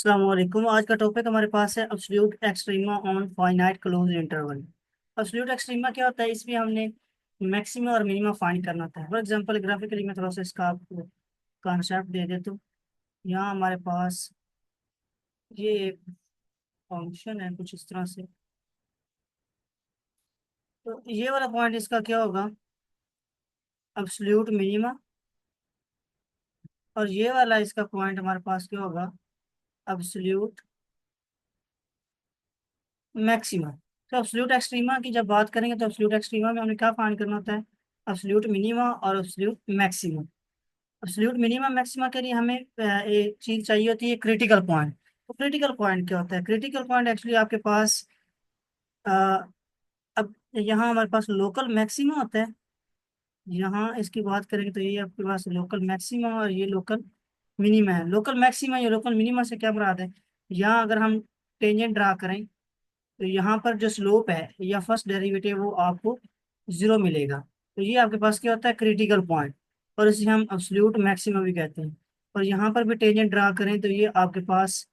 अस्सलाम वालेकुम। आज का टॉपिक हमारे पास है absolute extrema on finite closed interval. Absolute extrema क्या होता है? इसमें हमने मैक्सिमा और मिनिमा फाइंड करना होता है। फॉर एग्जांपल ग्राफिकली मैं थोड़ा सा इसका आपको कॉन्सेप्ट दे देता हूँ। यहाँ हमारे पास ये एक फंक्शन है कुछ इस तरह से। तो ये वाला पॉइंट इसका क्या होगा? Absolute minima. और ये वाला इसका पॉइंट हमारे पास क्या होगा? Absolute maxima. तो एब्सोल्यूट एक्सट्रीमा की जब बात करेंगे तो एब्सोल्यूट एक्सट्रीमा में हमें क्या फाइंड करना होता है? एब्सोल्यूट मिनिमा और absolute maxima. Absolute minima maxima के लिए हमें एक चीज चाहिए होती है, क्रिटिकल पॉइंट। तो क्रिटिकल पॉइंट क्या होता है? क्रिटिकल पॉइंट एक्चुअली आपके पास अ, अब यहाँ हमारे पास लोकल मैक्सिमा होता है। यहाँ इसकी बात करेंगे तो ये आपके पास लोकल मैक्सिमा और ये लोकल मिनिमा है। लोकल मैक्सिमा या लोकल मिनिमा से क्या मुराद है? यहाँ अगर हम टेंजेंट ड्रा करें तो यहाँ पर जो स्लोप है या फर्स्ट डेरिवेटिव वो आपको जीरो मिलेगा। तो ये आपके पास क्या होता है? Critical point. और इसे हम एब्सोल्यूट मैक्सिमम भी कहते हैं। और यहाँ पर भी टेंजेंट ड्रा करें तो ये आपके पास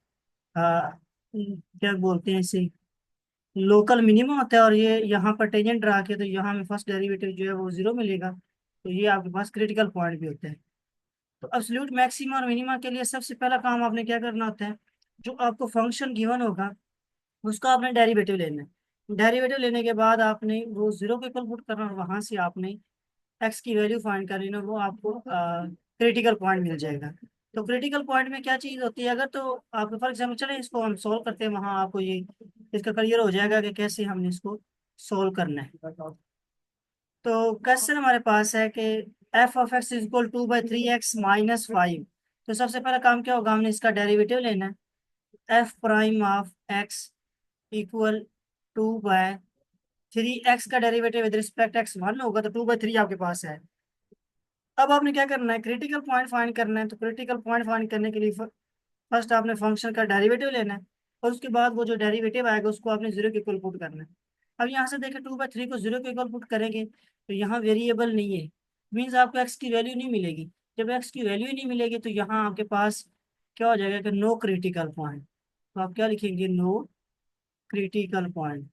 क्या बोलते हैं इसे, लोकल मिनिमम होता है। और ये यहाँ पर टेंजेंट ड्रा के तो यहाँ में फर्स्ट डेरिवेटिव जो है वो जीरो मिलेगा। तो ये आपके पास क्रिटिकल पॉइंट भी होता है। तो एब्सोल्यूट मैक्सिमा और मिनिमा के लिए सबसे पहला काम आपने क्या करना होता है? जो आपको फंक्शन गिवन होगा उसका आपने डेरिवेटिव लेना है। डेरिवेटिव लेने के बाद आपने वो जीरो के इक्वल पुट करना और वहां से आपने एक्स की वैल्यू फाइंड कर लेना, वो आपको क्रिटिकल पॉइंट मिल जाएगा। तो क्रिटिकल पॉइंट में क्या चीज होती है? अगर तो आपको फॉर एग्जाम्पल चले इसको हम सोल्व करते हैं, वहां आपको ये इसका क्लियर हो जाएगा कि कैसे हमने इसको सोल्व करना है। तो क्वेश्चन हमारे पास है कि F of x is equal 2/3x - 5। तो सबसे पहला काम क्या होगा? हमने इसका डेरिवेटिव लेना है। F prime of x equal 2/3x का डेरिवेटिव विद रिस्पेक्ट एक्स 1 होगा, तो 2/3 आपके पास है। अब आपने क्या करना है? क्रिटिकल पॉइंट फाइंड करना है। तो क्रिटिकल पॉइंट फाइंड करने के लिए फर्स्ट आपने फंक्शन का डेरिवेटिव लेना है। और उसके बाद वो जो डेरिवेटिव आएगा उसको आपने जीरो के इक्वल पुट करना है। अब यहाँ से देखें 2/3 को जीरो के इक्वल पुट करेंगे तो यहाँ वेरिएबल नहीं है, मीन्स आपको एक्स की वैल्यू नहीं मिलेगी। जब एक्स की वैल्यू ही नहीं मिलेगी तो यहाँ आपके पास क्या हो जाएगा कि नो क्रिटिकल पॉइंट। तो आप क्या लिखेंगे? No critical point.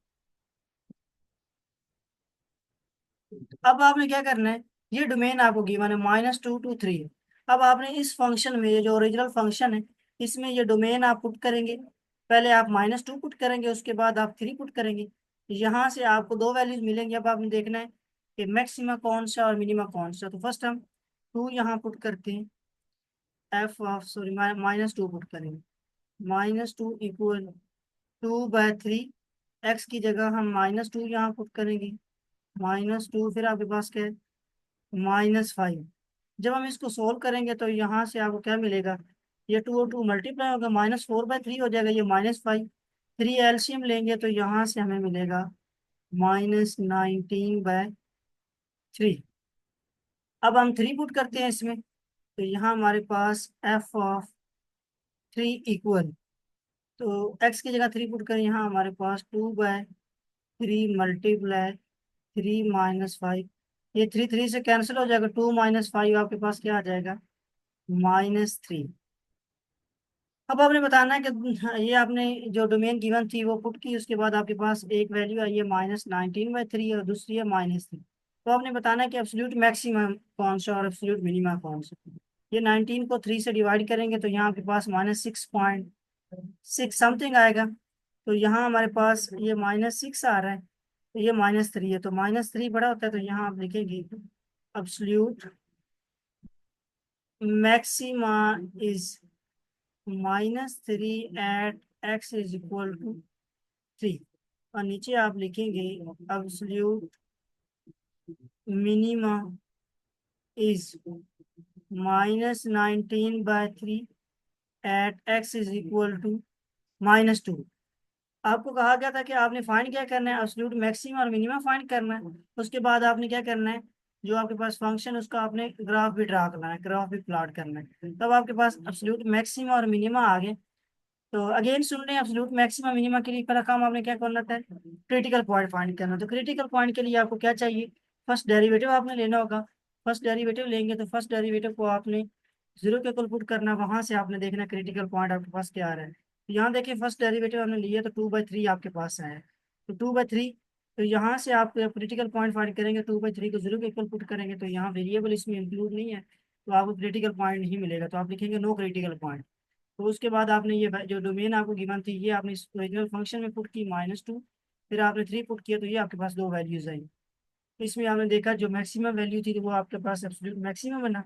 अब आपने क्या करना है? ये डोमेन आपको गिवन है -2 to 3। अब आपने इस फंक्शन में, ये जो ओरिजिनल फंक्शन है, इसमें ये डोमेन आप पुट करेंगे। पहले आप -2 पुट करेंगे, उसके बाद आप 3 पुट करेंगे। यहाँ से आपको दो वैल्यूज मिलेंगी। अब आपने देखना है कि मैक्सिमा कौन सा और मिनिमा कौन सा। तो फर्स्ट हम 2 यहाँ पुट करते हैं। एफ ऑफ सॉरी -2 पुट करेंगे। -2 इक्वल 2/3। एक्स की जगह हम -2 यहाँ पुट करेंगे। -2 फिर आपके पास क्या है? -5। जब हम इसको सोल्व करेंगे तो यहाँ से आपको क्या मिलेगा? ये 2 और 2 मल्टीप्लाई होगा, -4/3 हो जाएगा, ये -5। 3 एलसीएम लेंगे तो यहाँ से हमें मिलेगा -19/3। अब हम 3 पुट करते हैं इसमें तो यहाँ हमारे पास f(3) इक्वल, तो x की जगह 3 पुट करें, यहाँ हमारे पास 2/3 मल्टीप्लाई 3 - 5। ये 3 3 से कैंसिल हो जाएगा। 2 - 5 आपके पास क्या आ जाएगा? -3। अब आपने बताना है कि ये आपने जो डोमेन गिवन थी वो पुट की, उसके बाद आपके पास एक वैल्यू आई है -19/3 और दूसरी है -3। तो आपने बताना है कि एब्सोल्यूट मैक्सिमम कौन सा और एब्सोल्यूट मिनिमम कौन सा। ये 19 को 3 से डिवाइड करेंगे तो यहाँ आपके पास -6.6 समथिंग आएगा। तो यहाँ हमारे पास ये -6 आ रहा है, तो ये -3 है। तो -3 बड़ा होता है, तो यहाँ आप लिखेंगे absolute maxima is -3 at x is equal to 3। और नीचे आप लिखेंगे absolute minima is -19/3 at x is equal to -2। आपको कहा गया था कि आपने फाइंड क्या करना है? एब्सोल्यूट मैक्सिमम और मिनिमम फाइंड करना है। उसके बाद आपने क्या करना है? जो आपके पास फंक्शन उसका आपने ग्राफ भी ड्रा करना है, ग्राफ भी प्लॉट करना है। तब आपके पास एब्सोल्यूट मैक्सिमम और मिनिमम आ गए। तो अगेन सुन रहे हैं, एब्सोल्यूट मैक्सिमम मिनिमम के लिए पहला काम आपने क्या करना था? क्रिटिकल पॉइंट फाइंड करना। तो क्रिटिकल पॉइंट के लिए आपको क्या चाहिए? फर्स्ट डेरिवेटिव आपने लेना होगा। फर्स्ट डेरिवेटिव लेंगे तो फर्स्ट डेरिवेटिव को आपने जीरो के इक्वल पुट करना, वहां से आपने देखना क्रिटिकल पॉइंट आपके पास क्या आ रहा है। यहाँ देखिए फर्स्ट डेरिवेटिव हमने लिया तो 2/3 आपके पास आया, तो 2/3। तो यहाँ से आप क्रिटिकल पॉइंट फाइंड करेंगे, 2/3 को 0 के इक्वल पुट करेंगे, तो यहाँ वेरिएबल इसमें इंक्लूड नहीं है, तो आपको क्रिटिकल पॉइंट नहीं मिलेगा, तो आप लिखेंगे नो क्रिटिकल पॉइंट। तो उसके बाद आपने ये जो डोमेन आपको गिवन थी ये आपने इस ओरिजिनल फंक्शन में पुट की -2, फिर आपने 3 पुट किया, तो ये आपके पास दो वैल्यूज आई। तो इसमें आपने देखा जो मैक्सिमम वैल्यू थी तो वो आपके पास एब्सोल्यूट मैक्सिमम बना,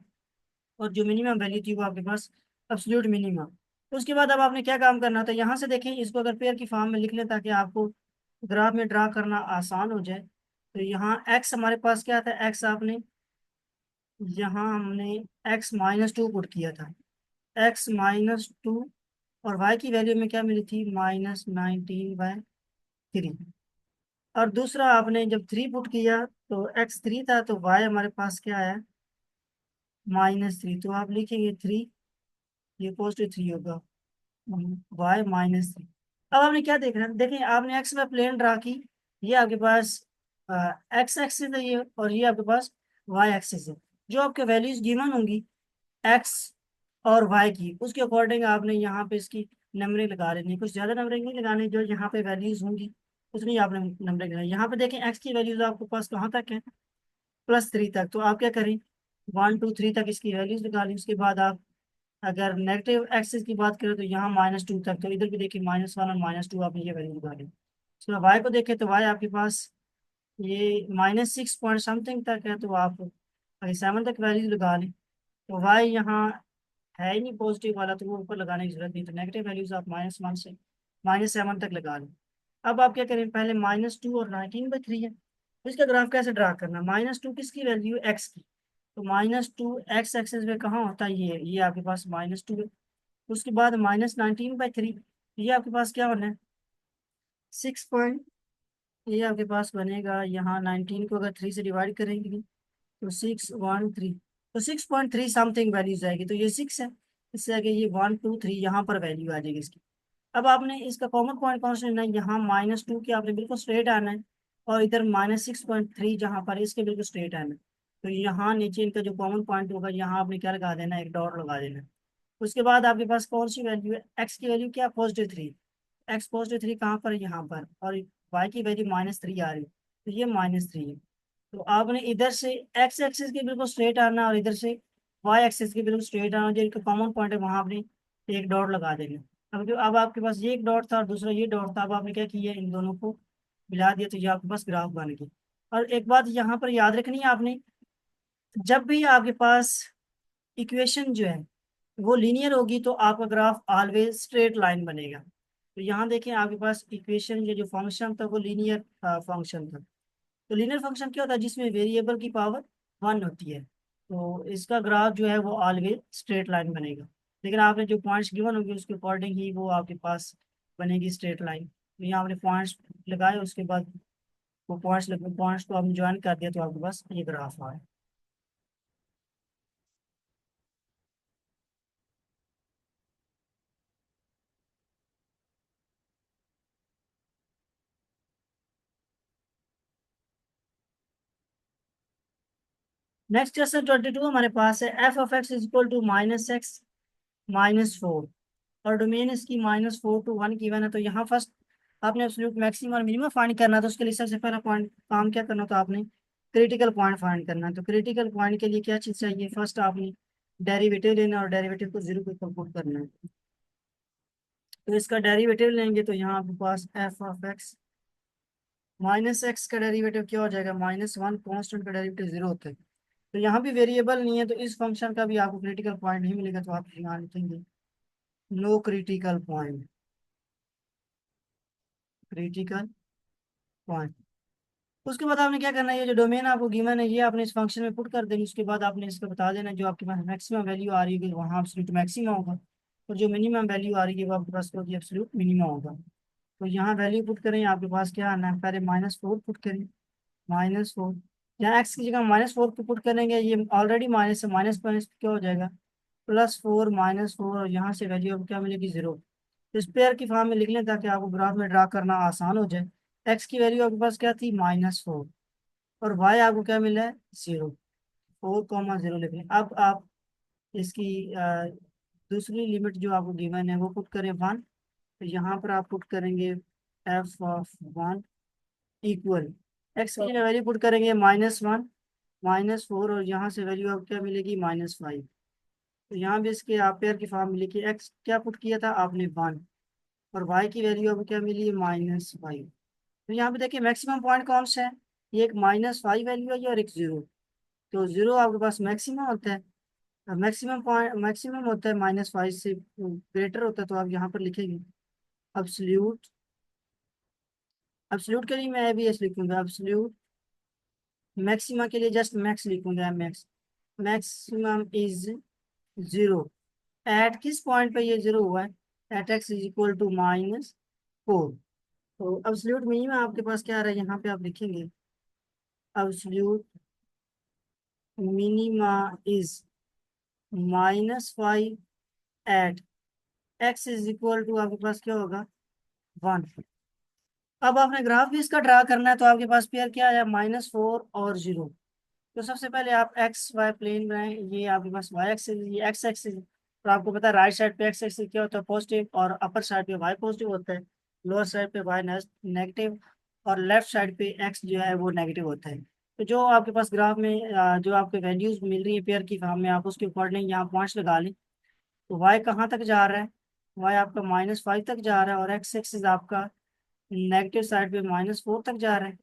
और जो मिनिमम वैल्यू थी वो आपके पास एब्सोल्यूट मिनिमम। तो उसके बाद अब आपने क्या काम करना था, यहाँ से देखें इसको अगर पेयर की फॉर्म में लिख लें ताकि आपको ग्राफ में ड्रा करना आसान हो जाए। तो यहाँ एक्स हमारे पास क्या था, एक्स आपने यहाँ हमने x-2 पुट किया था, x-2, और y की वैल्यू में क्या मिली थी, -19/3। और दूसरा आपने जब 3 पुट किया तो x3 था, तो y हमारे पास क्या आया, -3। तो आप लिखेंगे 3, ये +3 होगा, y-3। अब आपने क्या देखना, देखिए आपने एक्स में प्लेन ड्रा की, ये आपके पास एक्स एक्सिस है ये, और ये आपके पास वाई एक्सिस है। जो आपके वैल्यूज गिवन होंगी एक्स और वाई की, उसके अकॉर्डिंग आपने यहाँ पे इसकी नंबरिंग लगा लेनी है, कुछ ज़्यादा नंबरिंग नहीं लगानी, जो यहाँ पे वैल्यूज होंगी उतनी आपने नंबरिंग लगानी। यहाँ पे देखें एक्स की वैल्यूज आपके पास कहाँ तक है, +3 तक, तो आप क्या करें, 1 2 3 तक इसकी वैल्यूज निकालें। उसके बाद आप अगर नेगेटिव एक्सिस की बात करें तो यहाँ -2 तक, तो इधर भी देखिए -1 और -2 आपने ये वैल्यू निकाली। उसके वाई को देखें तो वाई आपके पास ये -6 पॉइंट समथिंग तक है, तो आप अगर 7 तक वैल्यू लगा लें, तो वाई यहाँ है ही नहीं पॉजिटिव वाला, तो वो ऊपर लगाने की जरूरत नहीं, तो नेगेटिव वैल्यूज आप -1 से -7 तक लगा लें। अब आप क्या करें, पहले -2 और 19/3 है, तो इसका ग्राफ कैसे ड्रा करना, -2 किसकी वैल्यू है, एक्स की, तो -2 एक्स एक्सेस में कहाँ होता है, ये आपके पास -2 है। उसके बाद -19/3, ये आपके पास क्या बना है, 6 पॉइंट, ये आपके पास बनेगा यहाँ 19 को अगर 3 से डिवाइड करेंगे तो 613, तो 6.3 समथिंग वैल्यू जाएगी, तो ये 6 है, इससे आगे ये 1 2 3 यहाँ पर वैल्यू आ जाएगी इसकी। अब आपने इसका कॉमन पॉइंट कौन सा लेना है, यहाँ -2 के आपने बिल्कुल स्ट्रेट आना है, और इधर -6.3 जहाँ पर है, इसके बिल्कुल स्ट्रेट आना है। तो यहाँ नीचे इनका जो कॉमन पॉइंट होगा यहाँ आपने क्या लगा देना है, एक डॉट लगा देना है। उसके बाद आपके पास कौन सी वैल्यू है, एक्स की वैल्यू क्या, +3, एक्स +3 कहाँ पर है, यहाँ पर, और वाई की वैल्यू -3 आ रही है, तो ये -3 है। तो आपने इधर से एक्स एक्सिस के बिल्कुल स्ट्रेट आना और इधर से वाई एक्सिस के बिल्कुल स्ट्रेट आना, जो इनका कॉमन पॉइंट है वहां आपने एक डॉट लगा देना। अब आपके पास ये एक डॉट था और दूसरा ये डॉट था, अब आपने क्या किया, इन दोनों को मिला दिया, तो ये आपके पास ग्राफ बन गया। और एक बात यहाँ पर याद रखनी है आपने, जब भी आपके पास इक्वेशन जो है वो लीनियर होगी तो आपका ग्राफ ऑलवेज स्ट्रेट लाइन बनेगा। तो यहाँ देखें आपके पास इक्वेशन ये जो फंक्शन था वो लीनियर फंक्शन था। तो लीनियर फंक्शन क्या होता है, जिसमें वेरिएबल की पावर 1 होती है, तो इसका ग्राफ जो है वो ऑलवेज स्ट्रेट लाइन बनेगा। लेकिन आपने जो पॉइंट्स गिवन होंगे उसके अकॉर्डिंग ही वो आपके पास बनेगी स्ट्रेट लाइन। तो यहाँ आपने पॉइंट्स लगाए, उसके बाद वो पॉइंट्स को आपने ज्वाइन कर दिया, तो आपके पास ये ग्राफ आया। नेक्स्ट क्वेश्चन 22 हमारे पास है, f(x) = -x-4, और डोमेन इसकी -4 to 1 गिवन है। तो यहाँ फर्स्ट आपने एब्सोल्यूट मैक्सिमम और मिनिमम फाइंड करना था, उसके लिए सबसे पहला पॉइंट काम क्या करना था, आपने क्रिटिकल पॉइंट फाइंड करना है। तो क्रिटिकल पॉइंट के लिए क्या चीज़ चाहिए, फर्स्ट आपने डेरिवेटिव लेना है और डेरिवेटिव को 0 पे कंप्यूट करना है। तो इसका डेरिवेटिव लेंगे तो यहाँ आपके पास f(x) -x का डेरिवेटिव क्या हो जाएगा, -1, कॉन्स्टेंट का डेरिवेटिव 0 होता है। तो यहाँ भी वेरिएबल नहीं है, तो इस फंक्शन का भी आपको क्रिटिकल पॉइंट नहीं मिलेगा, तो आप यहाँ लिखेंगे no critical point, critical point. उसके बाद आपने क्या करना है, ये जो डोमेन आपको गिवन है ये आपने इस फंक्शन में पुट कर देनी। उसके बाद आपने इसको बता देना जो आपके पास मैक्सिमम वैल्यू आ रही है वहाँ एब्सोल्यूट मैक्सिमम होगा, और जो मिनिमम वैल्यू आ रही है वो आपके पास होगी एब्सोल्यूट मिनिमम होगा। तो यहाँ वैल्यू पुट करें, आपके पास क्या आना है, पहले -4 पुट करें, -4, यहाँ एक्स की जगह -4 को पुट करेंगे, ये ऑलरेडी माइनस है, माइनस माइनस क्या हो जाएगा, +4 -4, और यहाँ से वैल्यू अब क्या मिलेगी, 0। इस पेयर की फॉर्म में लिख लें ताकि आपको ग्राफ में ड्रा करना आसान हो जाए। एक्स की वैल्यू आपके पास क्या थी, -4, और वाई आपको क्या मिला है, 0, 4,0 लिख लें। अब आप इसकी दूसरी लिमिट जो आपको गिवन है वो पुट करें 1, तो यहाँ पर आप पुट करेंगे f(1) इक्वल एक्स की जगह वैल्यू पुट करेंगे -1 -4, और यहाँ से वैल्यू आपको क्या मिलेगी -5। तो यहाँ भी इसके आप पेयर की फॉर्म मिली कि एक्स क्या पुट किया था आपने 1, और वाई की वैल्यू आपको क्या मिली है -5। तो यहाँ पे देखिए मैक्सिमम पॉइंट कौन सा है, ये एक -5 वैल्यू है और एक जीरो। तो जीरो आपके पास मैक्सिमम होता है, मैक्सिमम पॉइंट मैक्सिमम होता है -5 से ग्रेटर होता है, तो आप यहाँ पर लिखेंगे अब्सोल्यूट। अब्सोल्यूट के लिए मैं भी एस लिखूंगा, अब्सोल्यूट मैक्सिमा के लिए जस्ट मैक्स लिखूंगा, max maximum is zero at किस पॉइंट पे ये जीरो हुआ है, at x is equal to -4। तो अब्सोल्यूट मिनिमम आपके पास क्या आ रहा है, यहाँ पे आप लिखेंगे absolute minima is -5 at x is equal to आपके पास क्या होगा 1। अब आपने ग्राफ भी इसका ड्रा करना है, तो आपके पास पेयर क्या है -4 और 0। तो सबसे पहले आप एक्स वाई प्लेन बनाएं, ये आपके पास वाई एक्सिस, ये एक्स एक्सिस। तो आपको पता है राइट साइड पे एक्स एक्सिस क्या होता है पॉजिटिव, और अपर साइड पे वाई पॉजिटिव होता है, लोअर साइड पे वाई नेगेटिव, और लेफ्ट साइड पे एक्स जो है वो नेगेटिव होता है। तो जो आपके पास ग्राफ में जो आपके वैल्यूज मिल रही है पेयर की फॉर्म में, आप उसके अकॉर्डिंग यहाँ पॉइंट्स लगा लें। तो वाई कहाँ तक जा रहा है, वाई आपका -5 तक जा रहा है, और एक्स एक्सिस आपका नेगेटिव साइड पे -4 तक जा रहा है,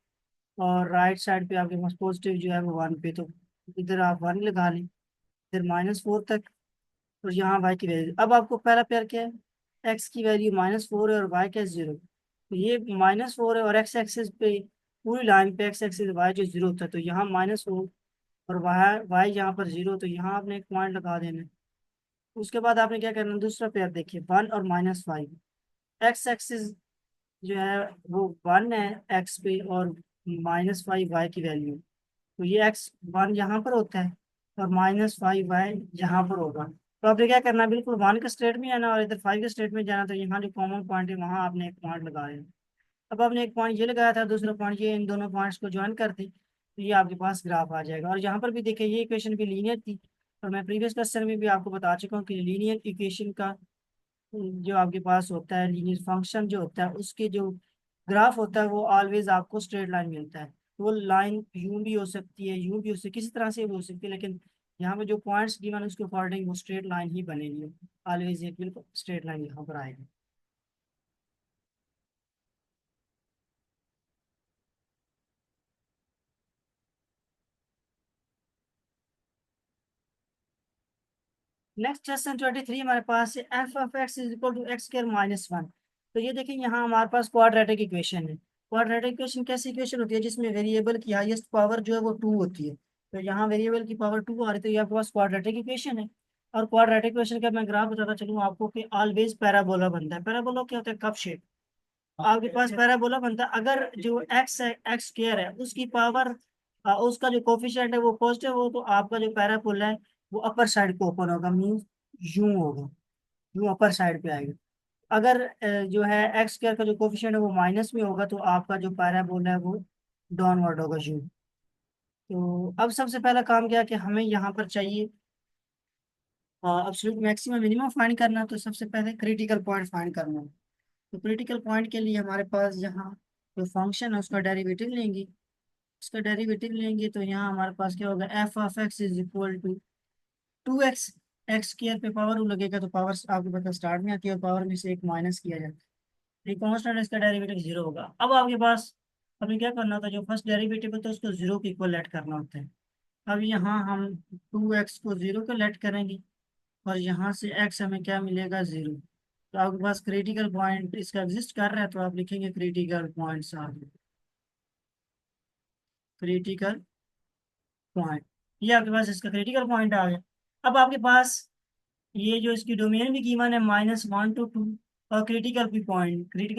और राइट साइड पे आपके पास पॉजिटिव जो है वो 1 पे। तो इधर आप 1 लगा लें, फिर -4 तक, और यहाँ वाई की वैल्यू। अब आपको पहला पेयर क्या है, एक्स की वैल्यू -4 है और वाई का 0। तो ये -4 है, और एक्स एक्सिस पे पूरी लाइन पे एक्स एक्सिस वाई जो 0 था, तो यहाँ -4 और वाई वाई यहाँ पर 0, तो यहाँ आपने एक पॉइंट लगा देना है। उसके बाद आपने क्या करना है, दूसरा पेयर देखिए 1 और -5। एक्स एक्सिस जो है वो 1 है एक्स पे, और -5 वाई की वैल्यू। तो ये x1 यहाँ पर होता है, और -5y यहाँ पर होगा। तो आपने क्या करना है, बिल्कुल 1 के स्टेट में आना और इधर 5 के स्टेट में जाना। तो यहाँ जो कॉमन पॉइंट है वहाँ आपने एक पॉइंट लगाया है। अब आपने एक पॉइंट ये लगाया था, दूसरा पॉइंट ये, इन दोनों पॉइंट्स को ज्वाइन कर दी, तो ये आपके पास ग्राफ आ जाएगा। और यहाँ पर भी देखिए ये इक्वेशन भी लीनियर थी, और मैं प्रीवियस क्वेश्चन में भी आपको बता चुका हूँ कि लीनियर इक्वेशन का जो आपके पास होता है, लीनियर फंक्शन जो होता है उसके जो ग्राफ होता है वो ऑलवेज आपको स्ट्रेट लाइन मिलता है। तो वो लाइन यूं भी हो सकती है, यूं भी हो सकती है, किसी तरह से भी हो सकती है, लेकिन यहाँ पे जो पॉइंट्स गिवन है उसके अकॉर्डिंग वो स्ट्रेट लाइन ही बनेगी, ऑलवेज एक बिल्कुल स्ट्रेट लाइन यहाँ पर आएगी। नेक्स्ट क्वेश्चन 23 हमारे पास है, f of x is equal to x square -1। तो ये देखिए यहाँ हमारे पास क्वाड्रेटिक इक्वेशन है। क्वाड्रेटिक इक्वेशन कैसी इक्वेशन होती है, जिसमें वेरिएबल की हाईएस्ट पावर जो है वो 2 होती है। तो यहाँ वेरिएबल की पावर 2 आ रही है, तो ये आपके पास क्वाड्रेटिक इक्वेशन है। और क्वाड्रेटिक इक्वेशन का मैं ग्राफ बताता चलूँ आपको कि ऑलवेज पैराबोला बनता है। पैराबोला क्या होता है, कप शेप। आपके पास पैराबोला बनता है अगर जो एक्स है, एक्स स्क्वायर है, उसकी पावर उसका जो कोफिशिएंट है वो पॉजिटिव हो, तो आपका जो पैराबोला है वो अपर साइड को ओपन होगा, मीन्स यूं होगा, यूं अपर साइड पे आएगा। अगर जो है एक्स स्क्वायर का जो कोफिशिएंट है वो माइनस में होगा, तो आपका जो पैराबोला है वो डाउनवर्ड होगा, यूं। तो अब सबसे पहला काम क्या है कि हमें यहाँ पर चाहिए एब्सोल्यूट मैक्सिमम मिनिमम फाइंड करना, तो सबसे पहले क्रिटिकल पॉइंट फाइंड करना है। तो क्रिटिकल पॉइंट के लिए हमारे पास यहाँ जो फंक्शन है उसका डेरिवेटिव लेंगे। उसका डेरिवेटिव लेंगे तो यहाँ हमारे पास क्या होगा, f of x is equal to 2x। X square पे पावर लगेगा, तो पावर आपके पता स्टार्ट में आती है, और पावर में से एक माइनस किया जाता है, ये कांस्टेंट, इसका डेरिवेटिव 0 होगा। अब आपके पास अभी क्या करना होता है, जो फर्स्ट डेरिवेटिव होता है उसको 0 के इक्वल लेट करना होता है। अब यहाँ हम 2x को 0 को लेट करेंगे, और यहाँ से x हमें क्या मिलेगा 0। तो आपके पास क्रिटिकल पॉइंट इसका एग्जिस्ट कर रहा है, तो आप लिखेंगे critical points are, critical point. ये आपके पास इसका क्रिटिकल पॉइंट आ गया। अब आपके पास ये जो इसकी डोमेन भी गिवन है -1 to 2, और क्रिटिकल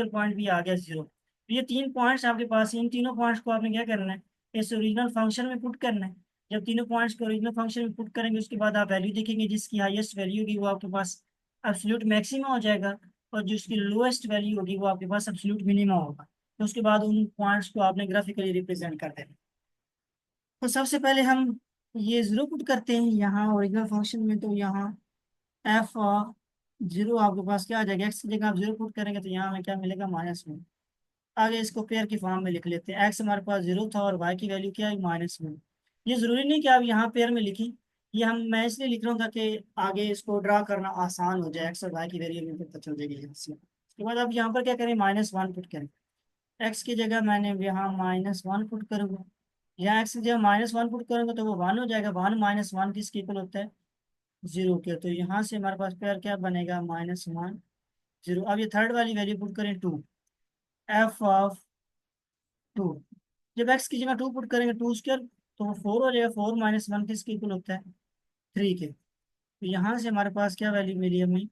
पॉइंट भी आ गया 0। तो ये 3 पॉइंट्स आपके पास हैं। इन तीनों पॉइंट्स को आपने क्या करना है, इस ओरिजिनल फंक्शन में पुट करना है। जब तीनों पॉइंट्स को ओरिजिनल फंक्शन में पुट करेंगे, उसके बाद आप वैल्यू देखेंगे, जिसकी हाईएस्ट वैल्यू होगी वो आपके पास एब्सोल्यूट मैक्सिमा हो जाएगा, और जिसकी लोएस्ट वैल्यू होगी वो आपके पास एब्सोल्यूट मिनिमा होगा। तो उसके बाद उन पॉइंट्स को आपने ग्राफिकली रिप्रेजेंट कर देना। तो सबसे पहले हम ये 0 पुट करते हैं यहाँ ओरिजिनल फंक्शन में, तो यहाँ एफ जीरो आपके पास क्या आ जाएगा, एक्स की जगह आप जीरो पुट करेंगे तो यहाँ हमें क्या मिलेगा, -1। आगे इसको पेयर की फॉर्म में लिख लेते हैं, एक्स हमारे पास जीरो था और वाई की वैल्यू क्या है, -1। ये जरूरी नहीं कि आप यहाँ पेयर में लिखी, ये मैं इसलिए लिख रहा हूँ ताकि आगे इसको ड्रा करना आसान हो जाए, एक्स और वाई की वैल्यू में पता चल जाएगी यहाँ से। उसके बाद आप यहाँ पर क्या करें, -1 पुट करें। एक्स की जगह मैंने यहाँ -1 पुट करूँगा, यहाँ एक्स की जगह -1 पुट करूँगा तो वो 1 हो जाएगा। 1 - 1 किसके इक्वल होता है, जीरो के। तो यहाँ से हमारे पास पेयर क्या बनेगा, -1 0। अब ये थर्ड वाली वैल्यू पुट करें, 2, f(2). जब एक्स की जगह 2 पुट करेंगे, 2 स्क्वायर तो वो 4 हो जाएगा। 4 - 1 किसके इक्वल होता है, 3 के। तो यहाँ से हमारे पास क्या वैल्यू मिली हमें,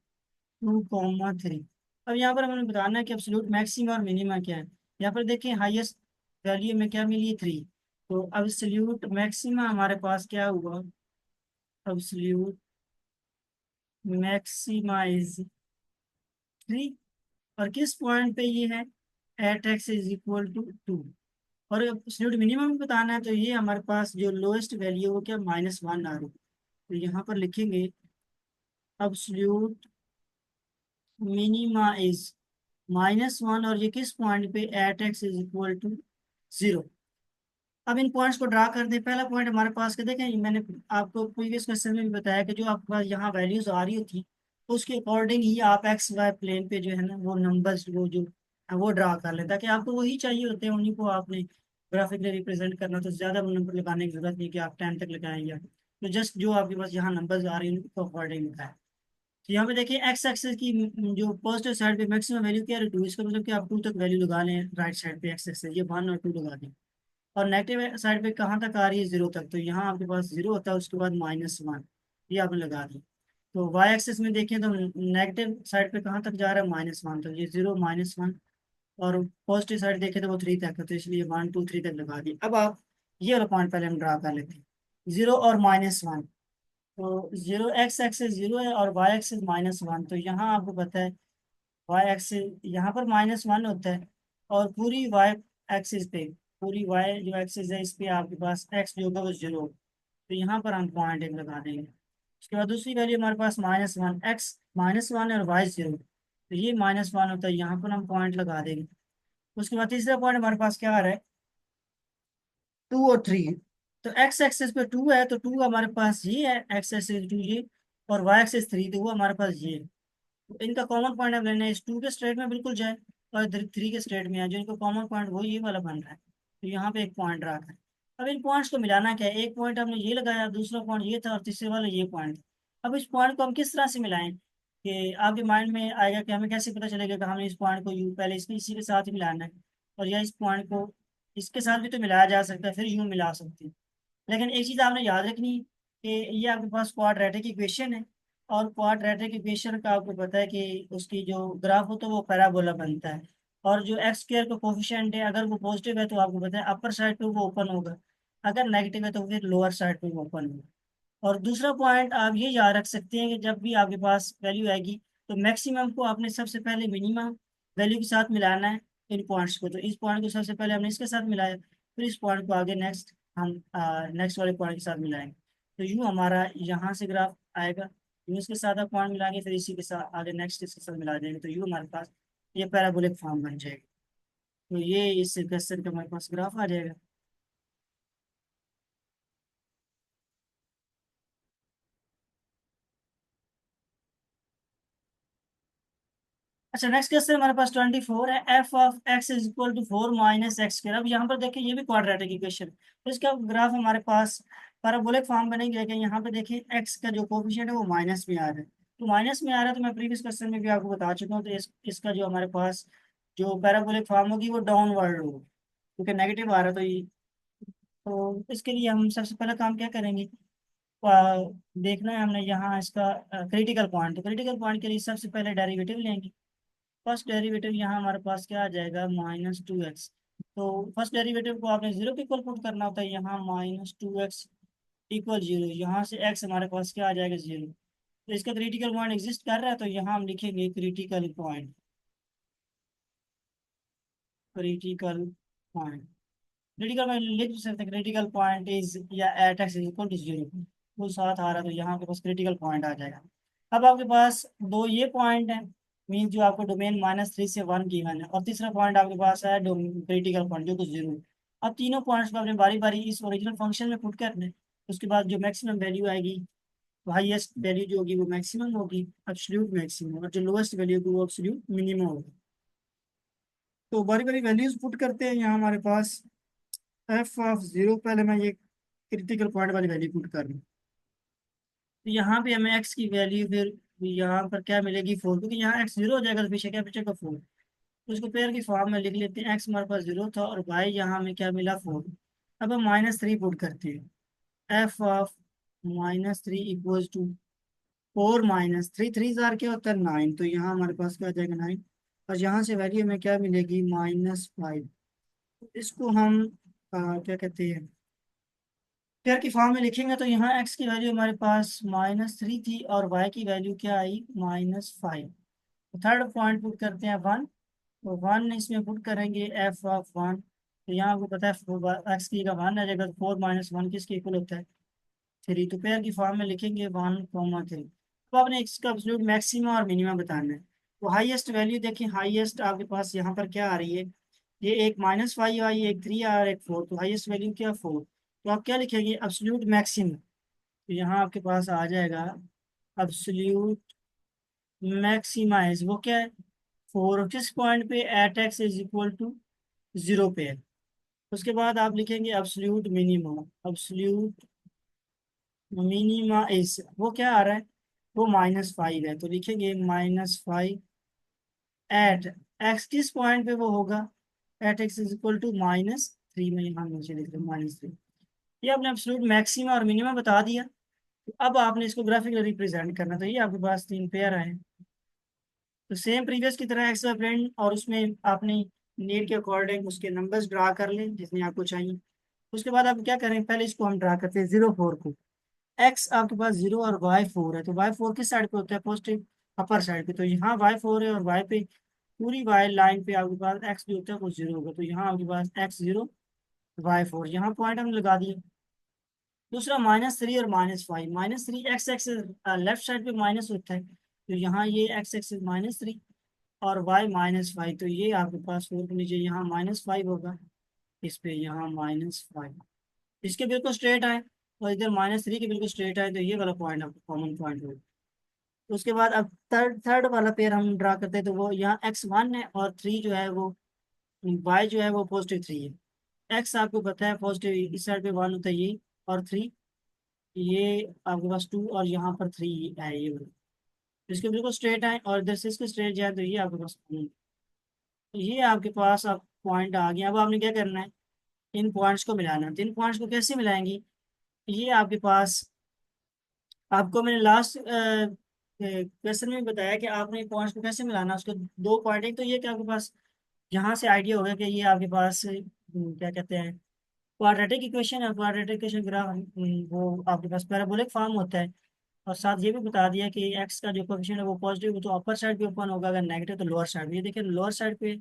2,3। अब यहाँ पर हमें बताना है कि एब्सोल्यूट मैक्सिमा और मिनिमा क्या है। यहाँ पर देखिए हाईएस्ट वैल्यू में क्या मिली है, 3। तो एब्सोल्यूट मैक्सिमा हमारे पास क्या हुआ, एब्सोल्यूट मैक्सिमा इज 3। और किस पॉइंट पे ये है, at x is equal to 2। और एब्सोल्यूट मिनिमम बताना है तो ये हमारे पास जो लोएस्ट वैल्यू है वो क्या, -1 आ रही है। तो यहाँ पर लिखेंगे एब्सोल्यूट मिनिमा इज -1, और ये किस पॉइंट पे, at x is equal to 0। अब इन पॉइंट्स को ड्रा कर दें। पहला पॉइंट हमारे पास का देखें, मैंने आपको प्रीवियस क्वेश्चन में भी बताया कि जो आपके पास यहाँ वैल्यूज आ रही होती तो उसके अकॉर्डिंग ही आप एक्स वाई प्लेन पे जो है ना वो नंबर्स वो ड्रा कर लें, ताकि आपको वही चाहिए होते हैं, उन्हीं को आपने ग्राफिकली रिप्रेजेंट करना। तो ज़्यादा नंबर लगाने की जरूरत नहीं कि आप 10 तक लगाएं, या तो जस्ट जो आपके पास यहाँ नंबर्स आ रही हैं उनको अकॉर्डिंग लगाएं। तो यहाँ पे देखिए एक्स एक्सेस की जो पॉजिटिव साइड पे मैक्सिमम वैल्यू क्या है, 2। इसका मतलब कि आप 2 तक वैल्यू लगा लें राइट साइड पे, एक्स एक्सेस ये 1 और 2 लगा दें। और नेगेटिव साइड पे कहाँ तक आ रही है, 0 तक। तो यहाँ आपके पास 0 होता है, उसके बाद -1 ये आपने लगा दी। तो वाई एक्सिस में देखें तो नेगेटिव साइड पे कहाँ तक जा रहा है, -1। तो ये 0 -1। और पॉजिटिव साइड देखें तो वो 3 तक है, तो इसलिए 1 2 3 तक लगा दी। अब आप ये वाला पॉइंट पहले हम ड्रा कर लेते हैं, 0 और -1। तो 0 एक्स एक्सिस 0 है और वाई एक्सिस -1। तो यहाँ आपको पता है वाई एक्सिस यहाँ पर -1 होता है, और पूरी वाई एक्सिस पे, पूरी वाई जो एक्सिस है इस पे आपके पास एक्स जो होगा वो 0। तो यहाँ पर हम पॉइंट एक लगा देंगे। उसके बाद दूसरी वैल्यू हमारे पास -1, एक्स -1 है और वाई 0। तो ये -1 होता है, यहाँ पर हम पॉइंट लगा देंगे। उसके बाद तीसरा पॉइंट हमारे पास क्या आ रहा है, 2 और 3। तो एक्स एक्सेस पे 2 है तो 2 हमारे पास ये है, एक्स एक्सेस 2 ये, और वाई एक्सेस 3 तो वो हमारे पास ये है। तो इनका कॉमन पॉइंट हम लेना है, इस 2 के स्ट्रेट में बिल्कुल जाए और 3 के स्ट्रेट में है, जो इनका कॉमन पॉइंट वो ये वाला बन रहा है। तो यहाँ पे एक पॉइंट रखा है। अब इन पॉइंट्स को मिलाना क्या है, एक पॉइंट हमने ये लगाया, दूसरा पॉइंट ये था और तीसरे वाला ये पॉइंट। अब इस पॉइंट को हम किस तरह से मिलाएं कि आपके माइंड में आएगा कि हमें कैसे पता चलेगा कि हमने इस पॉइंट को यू पहले इसके इसी के साथ ही मिलाना है, और या इस पॉइंट को इसके साथ भी तो मिलाया जा सकता है, फिर यूं मिला सकते हैं। लेकिन एक चीज आपने याद रखनी है कि ये आपके पास क्वाड्रेटिक इक्वेशन है, और क्वाड्रेटिक इक्वेशन का आपको पता है कि उसकी जो ग्राफ होता है वो पैराबोला बनता है। और जो एक्स स्क्वायर का कोफिशिएंट है अगर वो पॉजिटिव है तो आपको पता है अपर साइड पे वो ओपन होगा, अगर नेगेटिव है तो फिर लोअर साइड पे वो ओपन होगा। और दूसरा पॉइंट आप ये याद रख सकते हैं कि जब भी आपके पास वैल्यू आएगी तो मैक्सिमम को आपने सबसे पहले मिनिमम वैल्यू के साथ मिलाना है। इन पॉइंट्स को, तो इस पॉइंट को सबसे पहले हमने इसके साथ मिलाया, फिर इस पॉइंट को आगे नेक्स्ट हम नेक्स्ट वाले पॉइंट के साथ मिलाएंगे। तो यूँ हमारा यहाँ से ग्राफ आएगा, यूँ इसके साथ आप पॉइंट मिलाएंगे, फिर इसी के साथ आगे नेक्स्ट इसके साथ मिला देंगे, तो यूँ हमारे पास ये पैराबोलिक फॉर्म बन जाएगा। तो ये इस क्वेश्चन का हमारे पास ग्राफ आ जाएगा। अच्छा, नेक्स्ट क्वेश्चन हमारे पास 24 है, f of x is equal to 4 - x²। अब यहाँ पर देखिए ये भी क्वाड्रेटिक इक्वेशन, तो इसका ग्राफ हमारे पास पैराबोलिक फॉर्म बनेगी। लेकिन यहाँ पे देखिए एक्स का जो कोफिशिएंट है वो माइनस में आ रहा है, तो माइनस में आ रहा है तो मैं प्रीवियस क्वेश्चन में भी आपको बता चुका हूँ। तो इसका जो हमारे पास जो पैराबोलिक फॉर्म होगी वो डाउनवर्ड होगी, क्योंकि नेगेटिव आ रहा है। तो इसके लिए हम सबसे पहला काम क्या करेंगे, देखना है हमने यहाँ इसका क्रिटिकल पॉइंट। तो क्रिटिकल पॉइंट के लिए सबसे पहले डेरिवेटिव लेंगे। फर्स्ट डेरिवेटिव यहाँ हमारे पास क्या आ जाएगा, -2x। तो फर्स्ट डेरिवेटिव को आपने 0 के इक्वल पुट करना होता है, यहाँ -2x इक्वल 0। यहाँ से x हमारे पास क्या आ जाएगा, 0। तो इसका क्रिटिकल पॉइंट एग्जिस्ट कर रहा है, तो यहाँ हम लिखेंगे critical point, critical point. Critical point लिख भी सकते हैं, क्रिटिकल पॉइंट इज या at x is equal to 0, वो साथ आ रहा है तो यहाँ पे बस क्रिटिकल पॉइंट आ जाएगा। अब आपके पास दो ये पॉइंट है, मीन जो आपको डोमेन -3 से 1 गिवन है, और तीसरा पॉइंट आपके पास है क्रिटिकल पॉइंट जो कुछ 0 है। अब तीनों पॉइंट्स को आपने बारी बारी इस ओरिजिनल फंक्शन में पुट करना है। उसके बाद जो मैक्सिमम वैल्यू आएगी, तो हाईएस्ट वैल्यू जो होगी वो मैक्सिमम होगी, एब्सोल्यूट मैक्सिमम, और जो लोएस्ट वैल्यू होगी वो एब्सोल्यूट मिनिमम होगी। तो बारी बारी वैल्यूज पुट करते हैं। यहाँ हमारे पास f(0), पहले मैं ये क्रिटिकल पॉइंट वाली वैल्यू पुट कर रहा हूँ। तो यहाँ पे हमें x की वैल्यू फिर यहाँ पर क्या मिलेगी, 4, क्योंकि यहाँ x 0 हो जाएगा तो पीछे क्या बचेगा, 4। तो उसको पेयर की फॉर्म में लिख लेते हैं। x हमारे पास 0 था और y यहाँ हमें क्या मिला, 4। अब हम -3 पुट करते हैं। f(-3) इक्वल्स टू 4 - 3, 3 क्या होता है, 9। तो यहाँ हमारे पास क्या आ जाएगा, 9। और यहाँ से वैल्यू हमें क्या मिलेगी, -5। इसको हम क्या कहते हैं, पेयर की फॉर्म में लिखेंगे। तो यहाँ x की वैल्यू हमारे पास -3 थी और y की वैल्यू क्या आई, -5। थर्ड पॉइंट पुट करते हैं 1। तो 1 इसमें पुट करेंगे f(1). तो यहाँ आपको पता है x की जगह 1 आ जाएगा, तो 4 - 1 किसके इक्वल होता है, 3। तो पेयर की फॉर्म में लिखेंगे 1, 3। तो आपने इसका एब्सोल्यूट मैक्सिमा और मिनिमा बताना है। तो हाईएस्ट वैल्यू देखिए, हाईएस्ट आपके पास यहाँ पर क्या आ रही है, ये एक -5 आई, एक 3 और एक 4। तो हाईएस्ट वैल्यू क्या, 4। तो आप क्या लिखेंगे, एब्सोल्यूट मैक्सिमम। तो यहाँ आपके पास आ जाएगा एब्सोल्यूट मैक्सिमाइज, वो क्या है, 4। किस पॉइंट पे, at x is equal to 0 पे है। उसके बाद आप लिखेंगे absolute minimum. Absolute minima is, वो क्या आ रहा है, वो -5 है। तो लिखेंगे -5 एट एक्स, किस पॉइंट पे वो होगा, at x is equal to -3 में, यहाँ नीचे लिख रहे हैं -3। ये आपने एब्सोल्यूट मैक्सिमा और मिनिमा बता दिया। तो अब आपने इसको ग्राफिकली रिप्रेजेंट करना। तो ये आपके पास 3 पेयर आए। तो सेम प्रीवियस की तरह एक्स का फ्रेंड, और उसमें आपने नीड के अकॉर्डिंग उसके नंबर्स ड्रा कर लें जितने आपको चाहिए। उसके बाद आप क्या करें, पहले इसको हम ड्रा करते हैं 0, 4 को। एक्स आपके पास 0 और वाई 4 है, तो वाई 4 किस साइड पे होता है, पॉजिटिव अपर साइड पे। तो यहाँ वाई 4 है और वाई पे पूरी वाई लाइन पे आपके पास एक्स भी होता है, वो 0 होगा। तो यहाँ आपके पास x0 y4, यहाँ पॉइंट हमने लगा दिया। दूसरा -3 और -5। -3 एक्स एक्सिस लेफ्ट साइड पे माइनस होता है, तो यहाँ ये एक्स एक्सिस -3 और y -5। तो ये आपके पास 4 के नीचे यहाँ -5 होगा, इस पे यहाँ -5। इसके बिल्कुल स्ट्रेट आए और इधर -3 के बिल्कुल स्ट्रेट आए, तो ये वाला पॉइंट आपका कॉमन पॉइंट होगा। उसके बाद अब थर्ड थर्ड वाला पेयर हम ड्रा करते हैं। तो वो यहाँ x1 है और 3 जो है वो, y जो है वो +3 है। x आपको पता है पॉजिटिव, इस साइड पे 1 होता है ये, और 3, ये आपके पास 2, और यहाँ पर 3 है ये वाला। इसके बिल्कुल स्ट्रेट आए और इधर से इसके स्ट्रेट जाए, तो ये आपके पास तो ये आपके पास अब पॉइंट आ गया। अब आपने क्या करना है, इन पॉइंट्स को मिलाना है। तो इन पॉइंट्स को कैसे मिलाएंगे, ये आपके पास, आपको मैंने लास्ट क्वेश्चन में बताया कि आपने पॉइंट्स को कैसे मिलाना है। उसके दो पॉइंट, एक तो ये कि आपके पास यहाँ से आइडिया होगा कि ये आपके पास क्या कहते हैं, क्वाड्रेटिक इक्वेशन है। क्वाड्रेटिक इक्वेशन ग्राफ वो आपके पास पैराबोलिक फॉर्म होता है। और साथ ये भी बता दिया कि एक्स का जो कोएफिशिएंट है वो पॉजिटिव, तो अपर साइड पे ओपन होगा, अगर नेगेटिव तो लोअर साइड पे। ये देखिए लोअर साइड पे।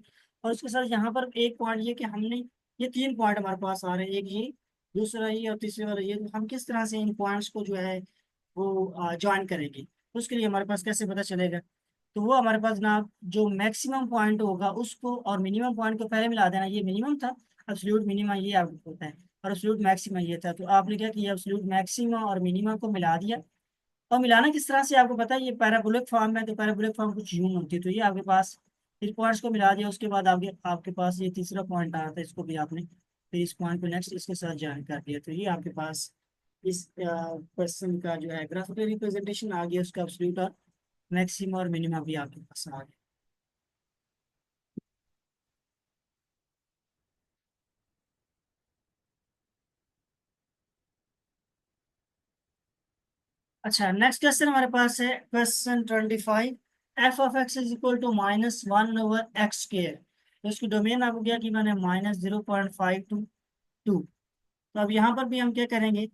और उसके साथ यहाँ पर एक पॉइंट ये कि हमने, ये 3 पॉइंट हमारे पास आ रहे हैं, एक ये, दूसरा ये, और तीसरे वाला ये। तो हम किस तरह से इन पॉइंट्स को जो है वो ज्वाइन करेंगे, उसके लिए हमारे पास कैसे पता चलेगा। तो वो हमारे पास ना, जो मैक्सिमम पॉइंट होगा उसको और मिनिमम पॉइंट को पहले मिला देना। ये मिनिमम था, एब्सोल्यूट मिनिमा ये आपको पता है, और एब्सोल्यूट मैक्सिमा ये था। तो आपने क्या किया, एब्सोल्यूट मैक्सिमा और मिनिमा को मिला दिया। और मिलाना किस तरह से आपको पता है, ये पैराबोलिक फॉर्म है, तो पैराबोलिक फॉर्म कुछ यूं होती है। तो ये आपके पास फिर पॉइंट्स को मिला दिया। उसके बाद आपके आपके पास ये तीसरा पॉइंट आ रहा था, इसको भी आपने फिर इस पॉइंट को नेक्स्ट इसके साथ ज्वाइन कर दिया। तो ये आपके पास इस क्वेश्चन का जो है ग्राफिकल रिप्रेजेंटेशन आ गया, उसका एब्सोल्यूट और मैक्सिमा और मिनिमा भी आपके पास आ गया। अच्छा, नेक्स्ट क्वेश्चन हमारे पास है question 25। f(x) is equal to -1/x²। तो इसकी डोमेन आपको क्या की मैंने, -0.5 to 2। तो अब यहाँ पर भी हम क्या करेंगे,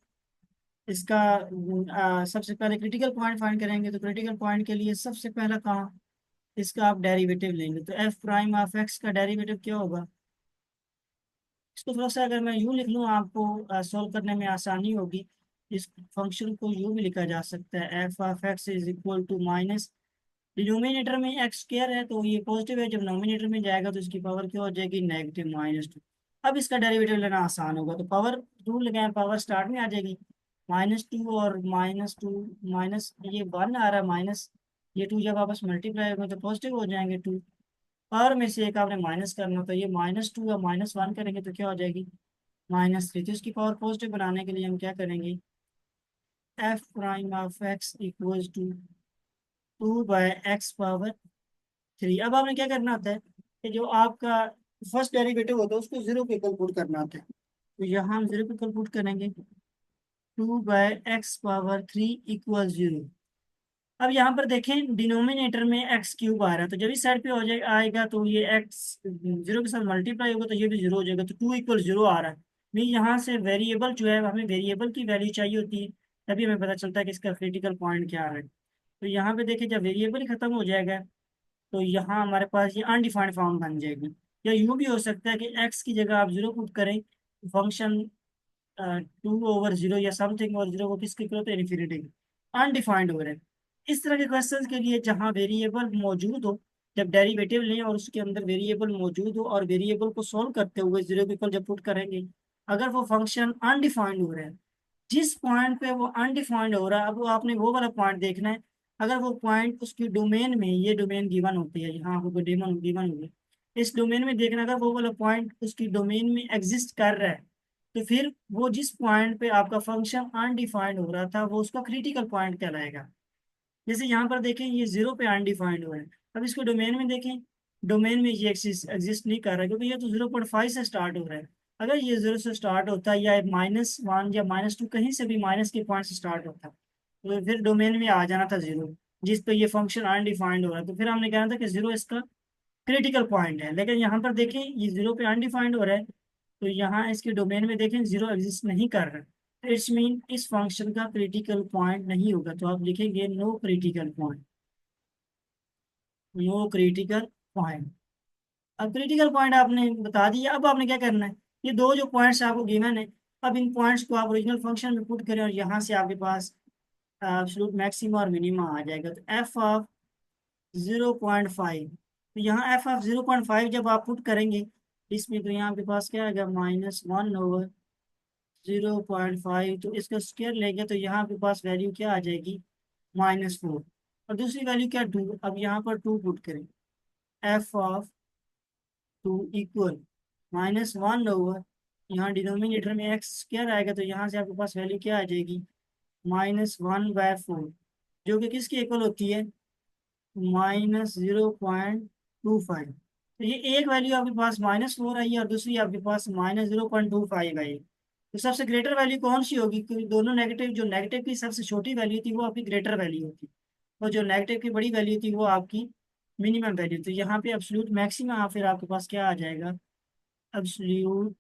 इसका सबसे पहले क्रिटिकल पॉइंट फाइंड करेंगे। तो क्रिटिकल पॉइंट के लिए सबसे पहला काम, इसका आप डेरिवेटिव लेंगे। तो f'(x) का डेरिवेटिव क्या होगा, इसको थोड़ा सा अगर मैं यूँ लिख लूँ आपको सॉल्व करने में आसानी होगी। इस फंक्शन को यूं भी लिखा जा सकता है, f of x is equal to minus, denominator में एक्स स्क्वायर है तो ये पॉजिटिव है, जब नोमिनेटर में जाएगा तो इसकी पावर क्या हो जाएगी, -2। अब इसका डेरिवेटिव लेना आसान होगा, तो पावर टू लगाएं, पावर स्टार्ट में आ जाएगी, -2 और -2, माइनस ये 1 आ रहा है, माइनस ये 2 जब आपस मल्टीप्लाई होगा तो पॉजिटिव हो जाएंगे 2, पावर में से एक आपने माइनस करना, तो ये -2 और -1 करेंगे तो क्या हो जाएगी, -3। तो इसकी पावर पॉजिटिव बनाने के लिए हम क्या करेंगे, f prime of x equal to 2/x⁻3। अब आपने क्या करना होता है कि जो आपका फर्स्ट डेरिवेटिव होता है उसको जीरो पे इक्वल पुट करना होता है, तो यहाँ हम जीरो पे इक्वल पुट करेंगे, 2/x⁻3 इक्वल 0। अब यहाँ पर देखें डिनोमिनेटर में एक्स क्यूब आ रहा है, तो जब इस साइड पे हो जाए आएगा तो ये एक्स जीरो के साथ मल्टीप्लाई होगा तो ये भी जीरो हो जाएगा, तो 2 = 0 आ रहा है। नहीं, यहाँ से वेरिएबल जो है हमें वेरिएबल की वैल्यू चाहिए होती है, तभी हमें पता चलता है कि इसका क्रिटिकल पॉइंट क्या आ रहा है। तो यहाँ पे देखिए जब वेरिएबल ही खत्म हो जाएगा तो यहाँ हमारे पास ये अनडिफाइंड फॉर्म बन जाएगी, या यूं भी हो सकता है कि एक्स की जगह आप जीरो पुट करें, फंक्शन 2/0 या समथिंग और जीरो को किसके करो तो इन्फिनिटी, अनडिफाइंड हो रहे हैं। इस तरह के क्वेश्चंस के लिए जहाँ वेरिएबल मौजूद हो, जब डेरिवेटिव लें और उसके अंदर वेरिएबल मौजूद हो और वेरिएबल को सोल्व करते हुए जीरो के इक्वल जब पुट करेंगे, अगर वो फंक्शन अनडिफाइंड हो रहा है, जिस पॉइंट पे वो अनडिफाइंड हो रहा है, अब वो आपने वो वाला पॉइंट देखना है। अगर वो पॉइंट उसकी डोमेन में, ये डोमेन गिवन होती है, यहाँ आपको डोमेन गिवन होगी, इस डोमेन में देखना, अगर वो वाला पॉइंट उसकी डोमेन में एग्जिस्ट कर रहा है तो फिर वो जिस पॉइंट पे आपका फंक्शन अनडिफाइंड हो रहा था वो उसका क्रिटिकल पॉइंट कहलाएगा। जैसे यहाँ पर देखें ये जीरो पे अनडिफाइंड हुआ है, अब इसको डोमेन में देखें, डोमेन में ये एग्जिस्ट नहीं कर रहा क्योंकि ये तो 0.5 से स्टार्ट हो रहा है। अगर ये जीरो से स्टार्ट होता है या -1 या -2 कहीं से भी माइनस के पॉइंट से स्टार्ट होता तो फिर डोमेन में आ जाना था जीरो, जिस पे ये फंक्शन अनडिफाइंड हो रहा है, तो फिर हमने कहना था कि जीरो इसका क्रिटिकल पॉइंट है। लेकिन यहाँ पर देखें ये जीरो पे अनडिफाइंड हो रहा है, तो यहाँ इसके डोमेन में देखें जीरो एग्जिस्ट नहीं कर रहा, तो इट्स मीन इस फंक्शन का क्रिटिकल पॉइंट नहीं होगा, तो आप लिखेंगे no critical point, no critical point. अब क्रिटिकल पॉइंट आपने बता दिया, अब आपने क्या करना है, ये दो जो पॉइंट्स आपको गिवन है, अब इन पॉइंट्स को आप ओरिजिनल फंक्शन में पुट करें और यहाँ से आपके पास एब्सोल्यूट मैक्सिमा और मिनिमा आ जाएगा, तो एफ ऑफ 0.5, तो यहाँ एफ ऑफ 0.5 जब आप पुट करेंगे इसमें, तो यहाँ आपके पास क्या आएगा, -1/0.5, तो इसका स्क्वायर लेंगे तो यहाँ आपके पास वैल्यू क्या आ जाएगी, -4, और दूसरी वैल्यू क्या 2, अब यहाँ पर 2 पुट करें, एफ ऑफ 2 इक्वल -1/, यहाँ डिनोमिनेटर में एक्स स्क्वायर आएगा तो यहाँ से आपके पास वैल्यू क्या आ जाएगी, -1/4, जो कि किसकी इक्वल होती है, -0.25। तो ये एक वैल्यू आपके पास -4 आई है और दूसरी आपके पास -0.25 आई है, तो सबसे ग्रेटर वैल्यू कौन सी होगी, क्योंकि दोनों नेगेटिव, जो नेगेटिव की सबसे छोटी वैल्यू थी वो आपकी ग्रेटर वैल्यू होती, और जो नेगेटिव की बड़ी वैल्यू थी वो आपकी मिनिमम वैल्यू। तो यहाँ पे एब्सोल्यूट मैक्सिमा फिर आपके पास क्या आ जाएगा, एब्सोल्यूट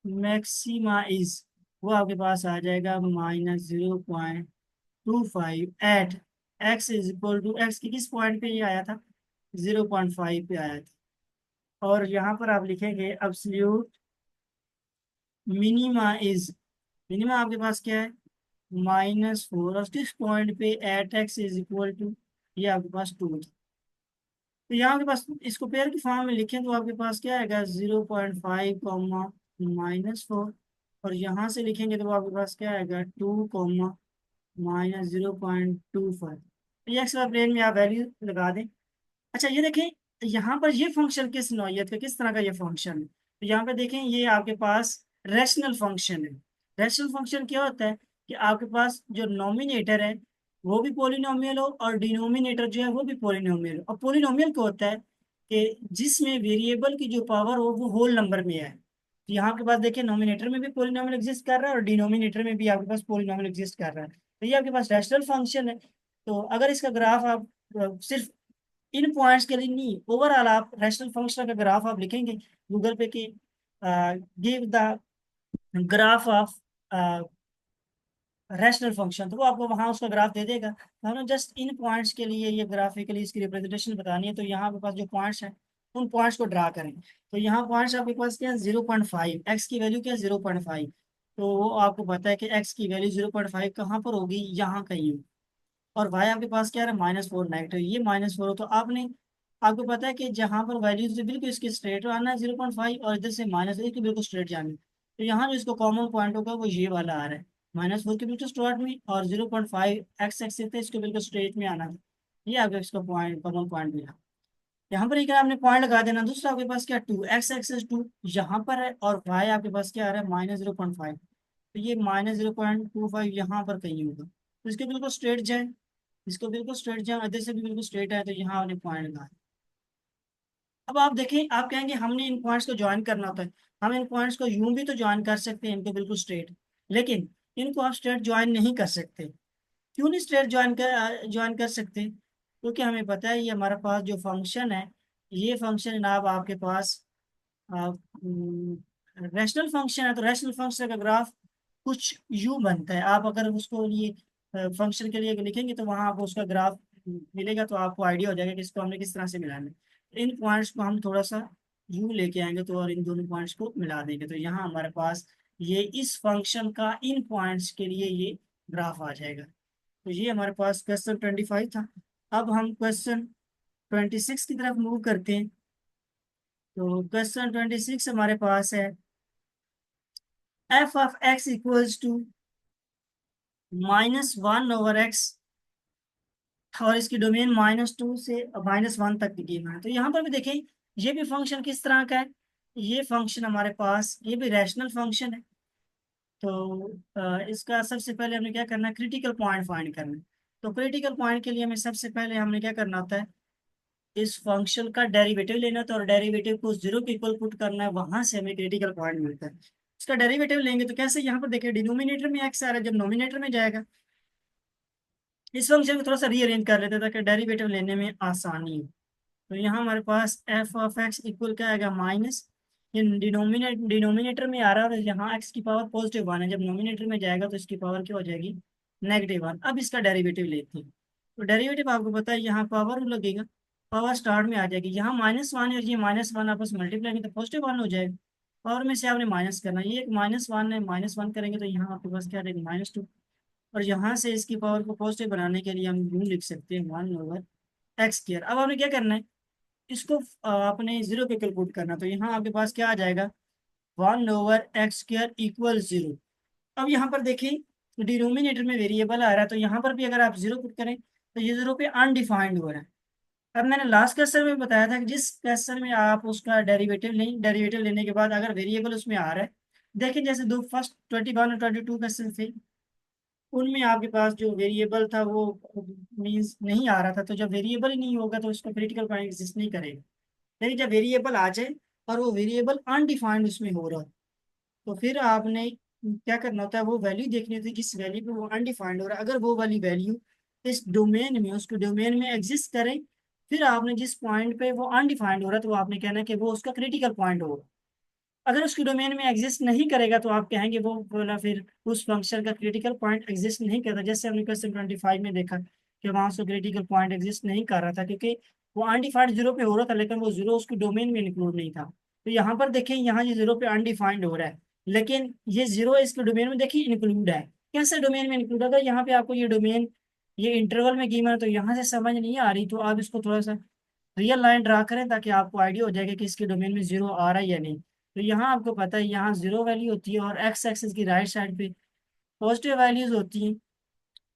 मैक्सिमा इज, वो आपके पास आ जाएगा -0.25 at x is equal to, x की किस पॉइंट पे ये आया था, 0.5 पे आया था, और यहाँ पर आप लिखेंगे एब्सोल्यूट मिनिमा इज, मिनिमा आपके पास क्या है, -4, और किस पॉइंट पे at x is equal to, ये आपके पास 2। तो यहाँ के पास इसको पेयर की फॉर्म में लिखें तो आपके पास क्या आएगा, 0.5, -4, और यहाँ से लिखेंगे तो आपके पास क्या आएगा, 2, -0.25। ये एक्स वाई प्लेन में आप वैल्यू लगा दें। अच्छा ये देखें, यहाँ पर ये फंक्शन किस नौइयत का, किस तरह का ये फंक्शन है, तो यहाँ पे देखें ये आपके पास रैशनल फंक्शन है। रैशनल फंक्शन क्या होता है कि आपके पास जो नॉमिनेटर है वो भी पोलिनोमियल हो और डिनोमिनेटर जो है वो भी पोलिनोमियल हो, और पोलिनोमियल क्या होता है कि जिसमें वेरिएबल की जो पावर हो वो होल नंबर में है। तो यहाँ आपके पास देखिए नॉमिनेटर में भी पोलिनोमियल एग्जिस्ट कर रहा है और डिनोमिनेटर में भी आपके पास पोलिनोमियल एग्जिस्ट कर रहा है, तो ये आपके पास रैशनल फंक्शन है। तो अगर इसका ग्राफ आप सिर्फ इन पॉइंट्स के लिए नहीं, ओवरऑल आप रैशनल फंक्शन का ग्राफ आप लिखेंगे गूगल पे कि give the graph of rational function, तो वो आपको वहां उसका ग्राफ दे देगा, तो हमें जस्ट इन पॉइंट्स के लिए ये ग्राफिकली इसकी रिप्रेजेंटेशन बतानी है, तो यहाँ आपके पास जो पॉइंट्स हैं उन पॉइंट्स को ड्रा करें। तो यहाँ पॉइंट्स आपके पास क्या है, 0.5, एक्स की वैल्यू क्या है 0.5, तो वो आपको पता है कि एक्स की वैल्यू 0.5 कहाँ पर होगी, यहाँ कहीं होगी। और वाई आपके पास क्या है, -4 नेगेटिव, ये -4 हो, तो आपने, आपको पता है कि जहाँ पर वैल्यू से बिल्कुल इसके स्ट्रेट आना है 0.5, और इधर से -1 के बिल्कुल स्ट्रेट जाना है, तो यहाँ जो इसको कॉमन पॉइंट होगा वो ये वाला आ रहा है, -4 के बिल्कुल स्ट्रेट में, और 0.5 एक्स एक्स से इसको बिल्कुल स्ट्रेट में आना है। ये आपका इसका पॉइंट, कॉमन पॉइंट मिला। यहाँ पर एक आपने पॉइंट लगा देना। दूसरा आपके पास क्या, 2 x एक्सेस 2 यहाँ पर है, और y आपके पास क्या आ रहा है, -0.5, तो ये -0.25 यहाँ पर कहीं होगा, तो इसके बिल्कुल स्ट्रेट जाए, इसको बिल्कुल स्ट्रेट जाए, इधर से भी बिल्कुल स्ट्रेट है, तो यहाँ आपने पॉइंट लगा। अब आप देखें, आप कहेंगे हमने इन पॉइंट्स को ज्वाइन करना होता है। हम इन पॉइंट्स को यूं भी तो ज्वाइन कर सकते हैं, इनको बिल्कुल स्ट्रेट, लेकिन इनको आप स्ट्रेट ज्वाइन नहीं कर सकते। क्यों नहीं स्ट्रेट ज्वाइन कर सकते? क्योंकि हमें पता है ये हमारे पास जो फंक्शन है, ये फंक्शन जनाब आपके पास रैशनल फंक्शन है, तो रैशनल फंक्शन का ग्राफ कुछ यूं बनता है। आप अगर उसको ये फंक्शन के लिए लिखेंगे तो वहां आपको उसका ग्राफ मिलेगा, तो आपको आइडिया हो जाएगा कि इसको हमने किस तरह से मिलाना है। इन पॉइंट्स को हम थोड़ा सा यूं लेके आएंगे, तो और इन दोनों पॉइंट्स को मिला देंगे, तो यहाँ हमारे पास ये इस फंक्शन का इन पॉइंट्स के लिए ये ग्राफ आ जाएगा। तो ये हमारे पास क्वेश्चन 25 था। अब हम क्वेश्चन 26 की तरफ मूव करते हैं। तो क्वेश्चन 26 हमारे पास है, f(x) = -1/x, और इसकी डोमेन -2 से -1 तक की गिवन है। तो यहाँ पर भी देखें, ये भी फंक्शन किस तरह का है, ये फंक्शन हमारे पास ये भी रैशनल फंक्शन है। तो इसका सबसे पहले हमें क्या करना है, क्रिटिकल पॉइंट फाइंड करना है। तो क्रिटिकल पॉइंट के लिए हमें सबसे पहले हमने क्या करना होता है, इस फंक्शन का डेरिवेटिव लेना था, और डेरिवेटिव को 0 के इक्वल पुट करना है, वहां से हमें क्रिटिकल पॉइंट मिलता है। इसका डेरिवेटिव लेंगे तो कैसे, यहाँ पर देखिए डिनोमिनेटर में एक्स आ रहा है, जब नोमिनेटर में जाएगा, इस फंक्शन को थोड़ा सा रीअरेंज कर लेते हैं ताकि डेरिवेटिव लेने में आसानी हो। तो यहाँ हमारे पास f(x) इक्वल क्या आएगा, माइनस, ये डिनोमिनेटर में आ रहा है, और यहाँ x की पावर +1 है, जब नोमिनेटर में जाएगा तो इसकी पावर क्या हो जाएगी, -1। अब इसका डेरिवेटिव लेते हैं। तो डेरिवेटिव आपको पता है, यहाँ पावर लगेगा, पावर स्टार्ट में आ जाएगी, यहाँ -1 है, और ये -1 आपस में मल्टीप्लाई करेंगे तो +1 हो जाएगा। पावर में से आपने माइनस करना है, ये एक -1 है, -1 करेंगे तो यहाँ आपके पास क्या रहेगा, -2। और यहाँ से इसकी पावर को पॉजिटिव बनाने के लिए हम यूं लिख सकते हैं, 1/x²। अब आपने क्या करना है, इसको आपने 0 पे कैलकुलेट करना, तो यहाँ आपके पास क्या आ जाएगा, 1/x² = 0। अब यहाँ पर देखें, डिनोमिनेटर में वेरिएबल आ रहा है, तो यहाँ पर भी अगर आप 0 पुट करें तो ये 0 पे अनडिफाइंड हो रहा है। अब मैंने लास्ट क्वेश्चन में बताया था कि जिस क्वेश्चन में आप उसका डेरिवेटिव लें, डेरिवेटिव लेने के बाद अगर वेरिएबल उसमें आ रहा है, देखिए जैसे दो फर्स्ट 21 और 22 क्वेश्चन थे, उनमें आपके पास जो वेरिएबल था वो मीन्स नहीं आ रहा था, तो जब वेरिएबल ही नहीं होगा तो उसका क्रिटिकल पॉइंट एग्जिस्ट नहीं करेगा। लेकिन जब वेरिएबल आ जाए और वो वेरिएबल अनडिफाइंड उसमें हो रहा है, तो फिर आपने क्या करना होता है, वो वैल्यू देखनी होती है जिस वैल्यू पे वो अनडिफाइंड हो रहा है। अगर वो वाली वैल्यू इस डोमेन में, उसके डोमेन में एग्जिस्ट करे, फिर आपने जिस पॉइंट पे वो अनडिफाइंड हो रहा है, तो वो आपने कहना है कि वो उसका क्रिटिकल पॉइंट होगा। अगर उसकी डोमेन में एग्जिस्ट नहीं करेगा तो आप कहेंगे वो बोला फिर उस फंक्शन का क्रिटिकल पॉइंट एग्जिस्ट नहीं करता। जैसे हमने क्वेश्चन 25 में देखा कि वहां से क्रिटिकल पॉइंट एग्जिस्ट नहीं कर रहा था, क्योंकि वो अनडिफाइंड 0 पे हो रहा था, लेकिन वो 0 उसकी डोमेन में इंक्लूड नहीं था। तो यहाँ पर देखें, यहाँ ये 0 पे अनडिफाइंड हो रहा है, लेकिन ये 0 इसके डोमेन में देखिए इंक्लूड है। कैसे डोमेन में इंक्लूड? अगर यहाँ पे आपको ये डोमेन ये इंटरवल में गिवन है, तो यहाँ से समझ नहीं आ रही, तो आप इसको थोड़ा सा रियल लाइन ड्रा करें ताकि आपको आइडिया हो जाएगा कि इसके डोमेन में 0 आ रहा है या नहीं। तो यहाँ आपको पता है, यहाँ 0 वैल्यू होती है, और एक्स एक्सिस की राइट साइड पे पॉजिटिव वैल्यूज होती हैं,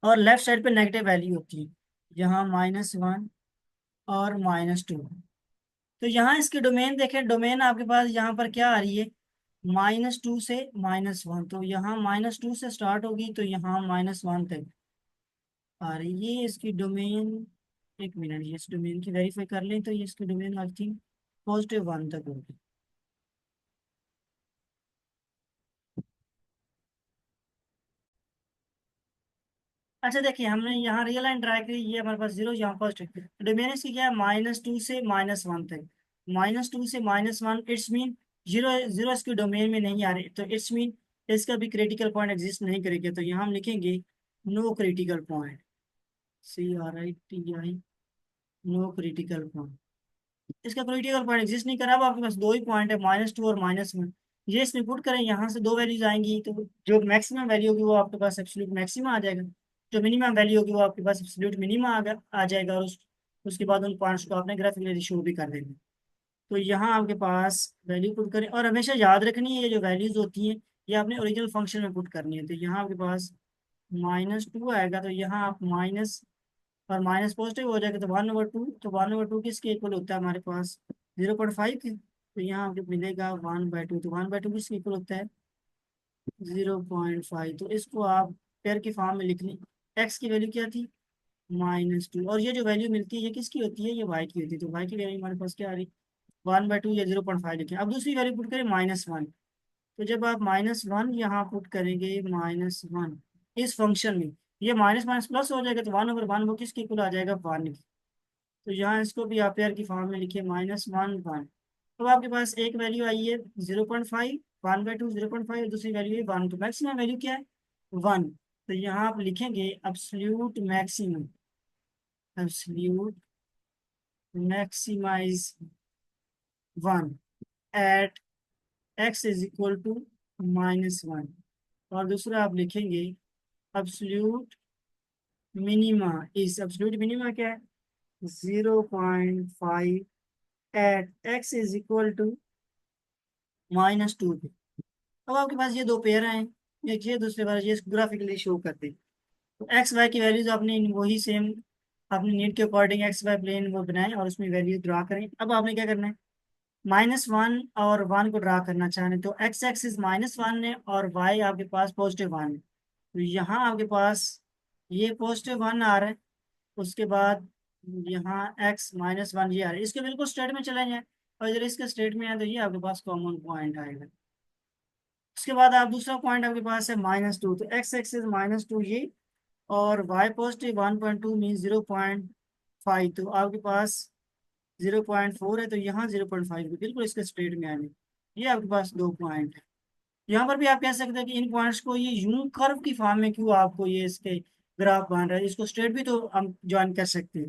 और लेफ्ट साइड पे नेगेटिव वैल्यू होती है, यहाँ -1 और -2। तो यहाँ इसकी डोमेन देखें, डोमेन आपके पास यहाँ पर क्या आ रही है, -2 से -1, तो यहाँ -2 से स्टार्ट होगी, तो यहाँ -1 तक आ रही है। ये इसकी डोमेन, एक मिनट, ये इस डोमेन की वेरीफाई कर लें, तो ये इसकी डोमेन आई थिंक +1 तक होगी। अच्छा देखिए, हमने यहाँ रियल लाइन ड्रा करी, ये हमारे पास 0, यहाँ फर्स्ट है, डोमेन इसकी क्या है, -2 से -1 तक। -2 से -1, इट्स मीन 0, 0 इसकी डोमेन में नहीं आ रही, तो इट्स मीन इसका भी क्रिटिकल पॉइंट एग्जिस्ट नहीं करेगा, तो यहाँ हम लिखेंगे no critical point, CRITI, no critical point. इसका क्रिटिकल पॉइंट एग्जिस्ट नहीं करा। अब आपके पास दो ही पॉइंट है, -2 और -1। ये इसमें पुट करें, यहाँ से दो वैल्यूज आएंगी, तो जो मैक्सिमम वैल्यू होगी वो आपके पास एब्सोल्यूट मैक्सिमम आ जाएगा, जो मिनिमम वैल्यू होगी वो आपके पास एब्सोल्यूट मिनिमम आ जाएगा, और उसके बाद उन पॉइंट्स को आपने ग्राफिकली शो भी कर देना। तो यहाँ आपके पास वैल्यू पुट करें, और हमेशा याद रखनी है ये जो वैल्यूज होती हैं ये आपने ओरिजिनल फंक्शन में पुट करनी है। तो यहाँ आपके पास -2 आएगा, तो यहाँ आप माइनस और माइनस पॉजिटिव हो जाएगा, तो 1/2, तो 1/2 किसके इक्वल होता है हमारे पास 0.5 के, तो यहाँ आपको मिलेगा 1/2, तो 1/2 किसके इक्वल होता है 0.5। तो इसको आप पेयर की फॉर्म में लिख लें। एक्स की वैल्यू क्या थी -2, और ये जो वैल्यू मिलती है ये किसकी होती है, ये वाई की होती है, तो वाई की वैल्यू हमारे पास क्या आ रही 1/2 या 0.5 लिखें। अब दूसरी वैल्यू पुट करें -1, तो जब आप -1 यहाँ पुट करेंगे -1 इस फंक्शन में, ये माइनस माइनस प्लस हो जाएगा, तो 1/1 वो किसके इक्वल आ जाएगा 1। तो यहाँ इसको भी आप पेयर की फॉर्म में लिखिए -1 1। तो आपके पास एक वैल्यू आई है 0.5, 1/2 0.5, और दूसरी वैल्यू है 1, तो मैक्सिमम वैल्यू क्या है 1। तो यहाँ आप लिखेंगे absolute maximum, absolute maxima is 1 at x is equal to -1, और दूसरा आप लिखेंगे absolute minima is, absolute minima क्या है 0.5 at x is equal to -2 पे। अब आपके पास ये दो पेयर हैं, एक ये दूसरे बार ये ग्राफिकली शो करते हैं। तो एक्स वाई की वैल्यूज आपने वही सेम अपने नीड के अकॉर्डिंग एक्स वाई प्लेन वो बनाएं और उसमें वैल्यू ड्रा करें। अब आपने क्या करना है -1 और 1 को ड्रा करना चाहें, तो एक्स एक्सिस -1 है और वाई आपके पास +1 है, तो यहाँ आपके पास ये +1 आ रहा है, उसके बाद यहाँ एक्स -1 ये आ रहा है, इसके बिल्कुल स्ट्रेट में चले जाए, और इधर इसके स्ट्रेट में है तो ये आपके पास कॉमन पॉइंट आएगा। उसके बाद आप दूसरा पॉइंट आपके पास है -2, तो एक्स एक्सिस -2 ये, और वाई पॉजिटिव 1.2 मीन 0.5, तो आपके पास 0.4 है, तो यहाँ 0.5 बिल्कुल इसके स्ट्रेट में आएंगे। ये आपके पास दो पॉइंट है। यहाँ पर भी आप कह सकते हैं कि इन पॉइंट्स को ये यूं कर्व की फॉर्म में क्यों आपको ये इसके ग्राफ बन रहा है, इसको स्ट्रेट भी तो हम ज्वाइन कर सकते हैं।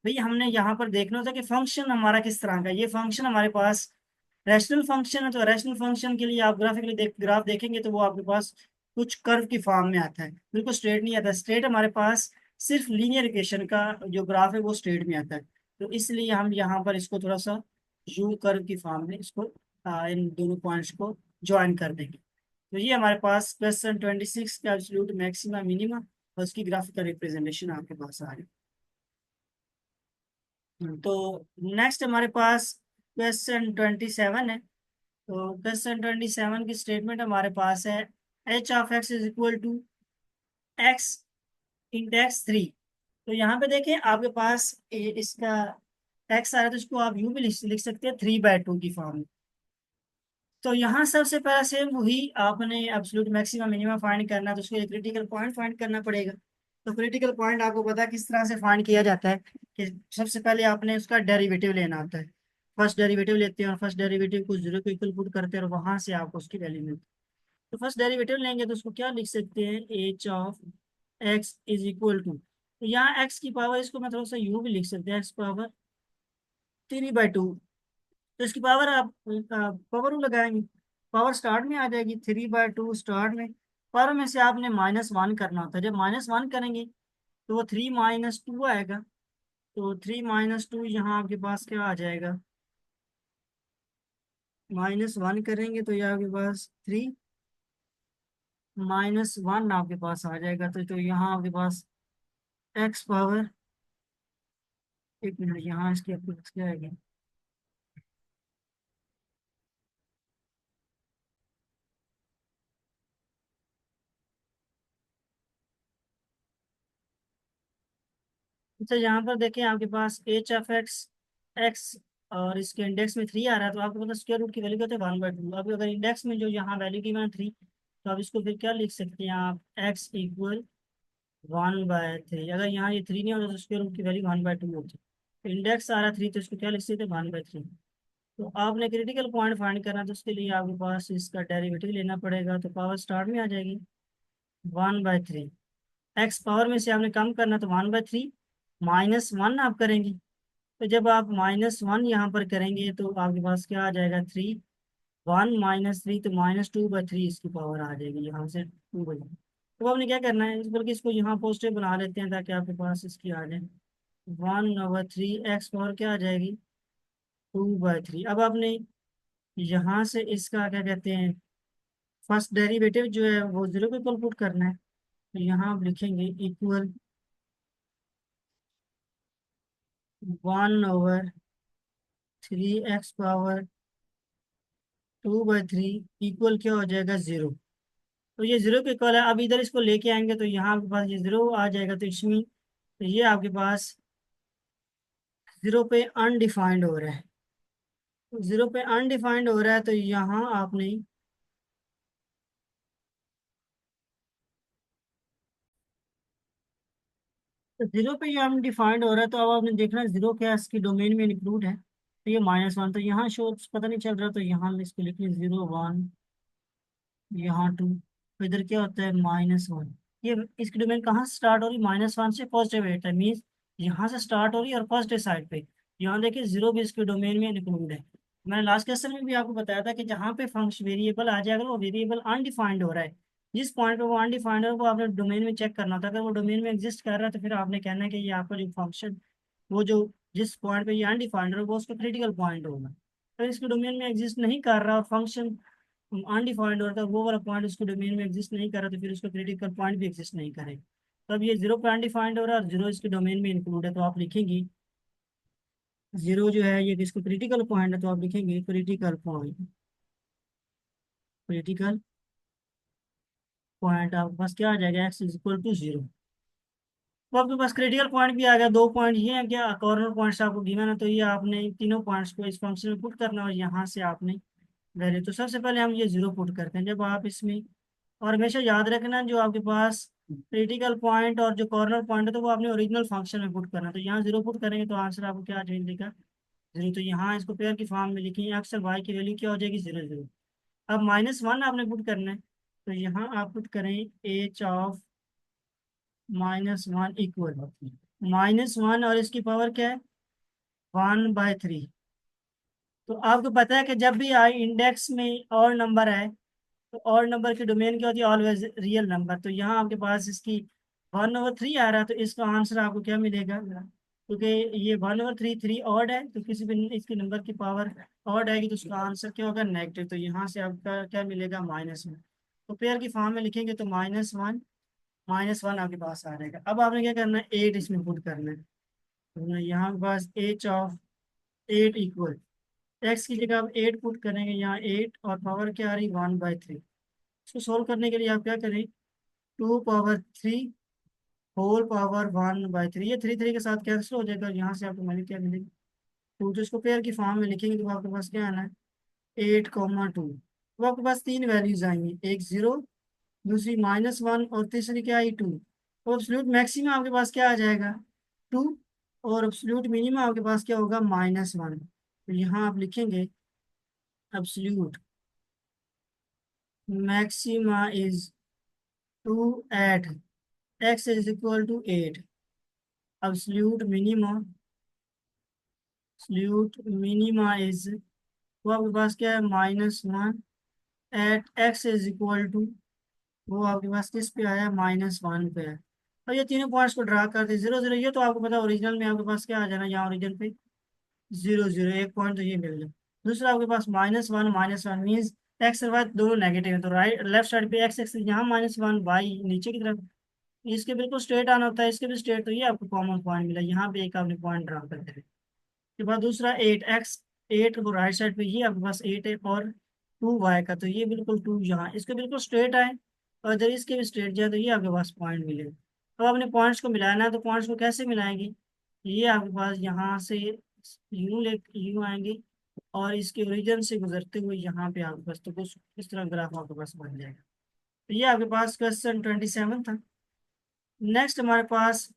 भाई हमने यहाँ पर देखना होता है कि फंक्शन हमारा किस तरह का है। ये फंक्शन हमारे पास रैशनल फंक्शन है, तो रैशनल फंक्शन के लिए आप ग्राफिकली ग्राफ देखेंगे तो वो आपके पास कुछ कर्व की फॉर्म में आता है, बिल्कुल स्ट्रेट नहीं आता। स्ट्रेट हमारे पास सिर्फ लीनियर इक्वेशन का जो ग्राफ है वो स्ट्रेट में आता है, तो इसलिए हम यहाँ पर इसको थोड़ा सा यू कर्व की फॉर्म में इसको इन दोनों पॉइंट्स को ज्वाइन कर देंगे। तो ये हमारे पास क्वेश्चन 26 का एब्सोल्यूट मैक्सिमा मिनिमा और उसकी ग्राफिकल रिप्रेजेंटेशन आपके पास आ रही है। तो नेक्स्ट हमारे पास क्वेश्चन 27 है। तो क्वेश्चन 27 की स्टेटमेंट हमारे पास है h(x) is equal to x index 3। तो यहाँ पे देखें आपके पास इसका x आ रहा है, तो इसको आप यूं भी लिख सकते हैं 3/2 की फॉर्म में। तो यहाँ सबसे पहले सेम वही आपने एब्सोल्यूट मैक्सिमम मिनिमम फाइंड करना है, तो उसको एक क्रिटिकल पॉइंट फाइंड करना पड़ेगा। तो क्रिटिकल पॉइंट आपको पता है किस तरह से फाइंड किया जाता है, कि सबसे पहले आपने उसका डेरिवेटिव लेना होता है। फर्स्ट डेरिवेटिव लेते हैं और फर्स्ट डेरिवेटिव को 0 को इक्वल पुट करते हैं, और वहां से आपको उसकी वैल्यू मिलती है। तो फर्स्ट डेरिवेटिव लेंगे तो उसको क्या लिख सकते हैं h(x) इज इक्वल टू, तो यहाँ x की पावर इसको मैं थोड़ा सा यूं भी लिख सकते हैं x⁻³ तो इसकी पावर आप पावर लगाएंगे, पावर स्टार्ट में आ जाएगी 3/2 स्टार्ट में। पावर में से आपने -1 करना होता है, जब -1 करेंगे तो वो 3 - 2 आएगा, तो 3 - 2 यहाँ आपके पास क्या आ जाएगा, -1 करेंगे तो ये आपके पास 3 - 1 आपके पास आ जाएगा। तो यहाँ आपके पास एक्स पावर, एक मिनट यहाँ इसके आपके पास क्या आएगा, अच्छा यहाँ पर देखें आपके पास h(x) एक्स और इसके इंडेक्स में 3 आ रहा है, तो आपको पता स्क्वायर रूट की वैल्यू क्या होता है 1/2। अब अगर इंडेक्स में जो यहाँ वैल्यू की मैंने 3, तो आप इसको फिर क्या लिख सकते हैं आप x इक्वल 1/3। अगर यहाँ ये 3 नहीं होता तो स्क्वायर रूट की वैल्यू 1/2 होती। तो इंडेक्स आ रहा 3, तो इसको क्या लिख सकते हैं 1/3। तो आपने क्रिटिकल पॉइंट फाइंड करना, तो उसके लिए आपके पास इसका डेरिवेटिव लेना पड़ेगा, तो पावर स्टार्ट में आ जाएगी 1/3। एक्स पावर में से आपने कम करना, तो 1/3 -1 आप करेंगे, तो जब आप -1 यहाँ पर करेंगे तो आपके पास क्या आ जाएगा 3 1 - 3 तो -2/3 इसकी पावर आ जाएगी यहाँ से 2/3। तो आपने क्या करना है, बल्कि इसको यहाँ पॉजिटिव बना लेते हैं ताकि आपके पास इसकी आ जाए 1/3 एक्स पावर क्या आ जाएगी 2/3। अब आपने यहाँ से इसका क्या कहते हैं फर्स्ट डेरिवेटिव जो है वो जीरो के इक्वल पुट करना है। तो यहाँ आप लिखेंगे इक्वल 1/3 एक्स पावर 2/3 इक्वल क्या हो जाएगा 0। तो ये जीरो के इक्वल है। अब इधर इसको लेके आएंगे तो यहाँ आपके पास ये जीरो आ जाएगा, तो इसमें तो ये आपके पास जीरो पे अनडिफाइंड हो रहा है। तो जीरो पे अनडिफाइंड हो रहा है तो यहाँ आपने तो जीरो पे ये अनडिफाइंड हो रहा है, तो अब आपने देखना है जीरो क्या इसकी डोमेन में इंक्लूड है, तो ये -1 तो यहाँ शो पता नहीं चल रहा, तो यहाँ इसको लिखिए 0 1, यहाँ 2, तो इधर क्या होता है -1। ये इसकी डोमेन कहाँ से स्टार्ट हो रही -1 से पॉजिटिव एट है, मीन्स यहाँ से स्टार्ट हो रही है और पॉजिटिव साइड पे। यहाँ देखिए जीरो भी इसके डोमेन में इंक्लूड है। मैंने लास्ट क्वेश्चन में भी आपको बताया था कि जहाँ पे फंक्शन वेरिएबल आ जाएगा वो वेरिएबल अनडिफाइंड हो रहा है, जिस पॉइंट पे वो अनडिफाइंड है वो आपने डोमेन में चेक करना था। अगर वो डोमेन में एग्जिस्ट कर रहा है तो फिर आपने कहना है कि ये आपका जो फंक्शन वो जो जिस पॉइंट पे ये अनडिफाइंड है वो उसका क्रिटिकल पॉइंट होगा। तो इसके डोमेन में एग्जिस्ट नहीं कर रहा और फंक्शन अनडिफाइंड होता है वो वाला पॉइंट उसको डोमेन में एग्जिस्ट नहीं कर रहा, तो फिर उसका क्रिटिकल पॉइंट भी एग्जिस्ट नहीं करेगा। तो अब ये जीरो पे अनडिफाइंड हो रहा है और जीरो इसके डोमेन में इंक्लूड है, तो आप लिखेंगे जीरो जो है ये किसको क्रिटिकल पॉइंट है, तो आप लिखेंगे क्रिटिकल पॉइंट। क्रिटिकल पॉइंट आपके पास क्या आ जाएगा x = 0। तो आपके पास क्रिटिकल पॉइंट भी आ गया। दो पॉइंट ये है क्या कॉर्नर पॉइंट्स आपको गिवन है, तो ये आपने तीनों पॉइंट्स को इस फंक्शन में पुट करना है और यहाँ से आपने वैल्यू। तो सबसे पहले हम ये जीरो पुट करते हैं जब आप इसमें, और हमेशा याद रखना जो आपके पास क्रिटिकल पॉइंट और जो कॉर्नर पॉइंट है तो वो आपने ओरिजिनल फंक्शन में पुट करना है। तो यहाँ जीरो पुट करेंगे तो आंसर आपको क्या मिलेगा 0। तो यहाँ इसको पेयर की फॉर्म में लिखेंगे एक्स और वाई की वैल्यू क्या हो जाएगी 0 0। अब -1 आपने पुट करना है, तो यहाँ आप पुट करें एच ऑफ -1 इक्वल -1 और इसकी पावर क्या है 1/3। तो आपको पता है कि जब भी आई इंडेक्स में और नंबर है तो और नंबर की डोमेन क्या होती है ऑलवेज रियल नंबर। तो यहाँ आपके पास इसकी 1/3 आ रहा है, तो इसका आंसर आपको क्या मिलेगा, क्योंकि ये 1/3 3 ऑड है तो किसी भी इसके नंबर की पावर ऑड आएगी तो उसका आंसर क्या होगा नेगेटिव। तो यहाँ से आपका क्या मिलेगा -1। तो पेयर की फॉर्म में लिखेंगे तो -1 आपके पास आ जाएगा। अब आपने क्या करना है 8 इसमें पुट करना है, तो यहाँ के पास h(8) इक्वल एक्स की जगह आप 8 पुट करेंगे, यहाँ 8 और पावर क्या आ रही 1/3। इसको सोल्व करने के लिए आप क्या करें 2/3 होल पावर 1/3, ये 3 3 के साथ कैंसिल हो जाएगा, यहाँ से आपको वैल्यू क्या मिलेगी 2। तो इसको पेयर की फॉर्म में लिखेंगे तो आपके पास क्या आना है 8,2। तो आपके पास तीन वैल्यूज आएंगी, एक 0, दूसरी -1 और तीसरी क्या आई 2। तो एब्सोल्यूट मैक्सिमम आपके पास क्या आ जाएगा 2, और एब्सोल्यूट मिनिमम आपके पास क्या होगा -1। तो यहाँ आप लिखेंगे absolute maxima is 2 at x = 8। Absolute minima is, वो आपके पास क्या है -1 एट x = वो आपके पास किस पे आया -1 पे है। और ये तीनों पॉइंट्स को ड्रा कर दे 0 0, ये तो आपको पता ओरिजिनल में आपके पास क्या आ जाना यहाँ ओरिजिन पे 0 0, एक पॉइंट तो ये मिल गया। दूसरा आपके पास -1 मीन्स एक्स और वाई दोनों नेगेटिव है, तो राइट लेफ्ट साइड पे एक्स एक्स यहाँ -1 वाई नीचे की तरफ, इसके बिल्कुल स्ट्रेट आना होता है, इसके भी स्ट्रेट, तो ये आपको कॉमन पॉइंट मिला, यहाँ पे एक आपने पॉइंट ड्रा कर दिया। के बाद दूसरा 8 को राइट साइड पे ये आपके पास 8 है और 2 y का, तो ये बिल्कुल 2 यहाँ इसके बिल्कुल स्ट्रेट आए और इधर इसके भी स्ट्रेट जाए तो ये आपके पास पॉइंट मिलेगा। तो आपने पॉइंट्स को मिलाना है, तो पॉइंट्स को कैसे मिलाएंगे, ये आपके पास यहाँ से यूं आएंगे और इसके ओरिजिन से गुजरते हुए यहाँ पे आपके पास तो कुछ इस तरह ग्राफ आपके पास बन जाएगा। तो ये आपके पास क्वेश्चन 27 था। नेक्स्ट हमारे पास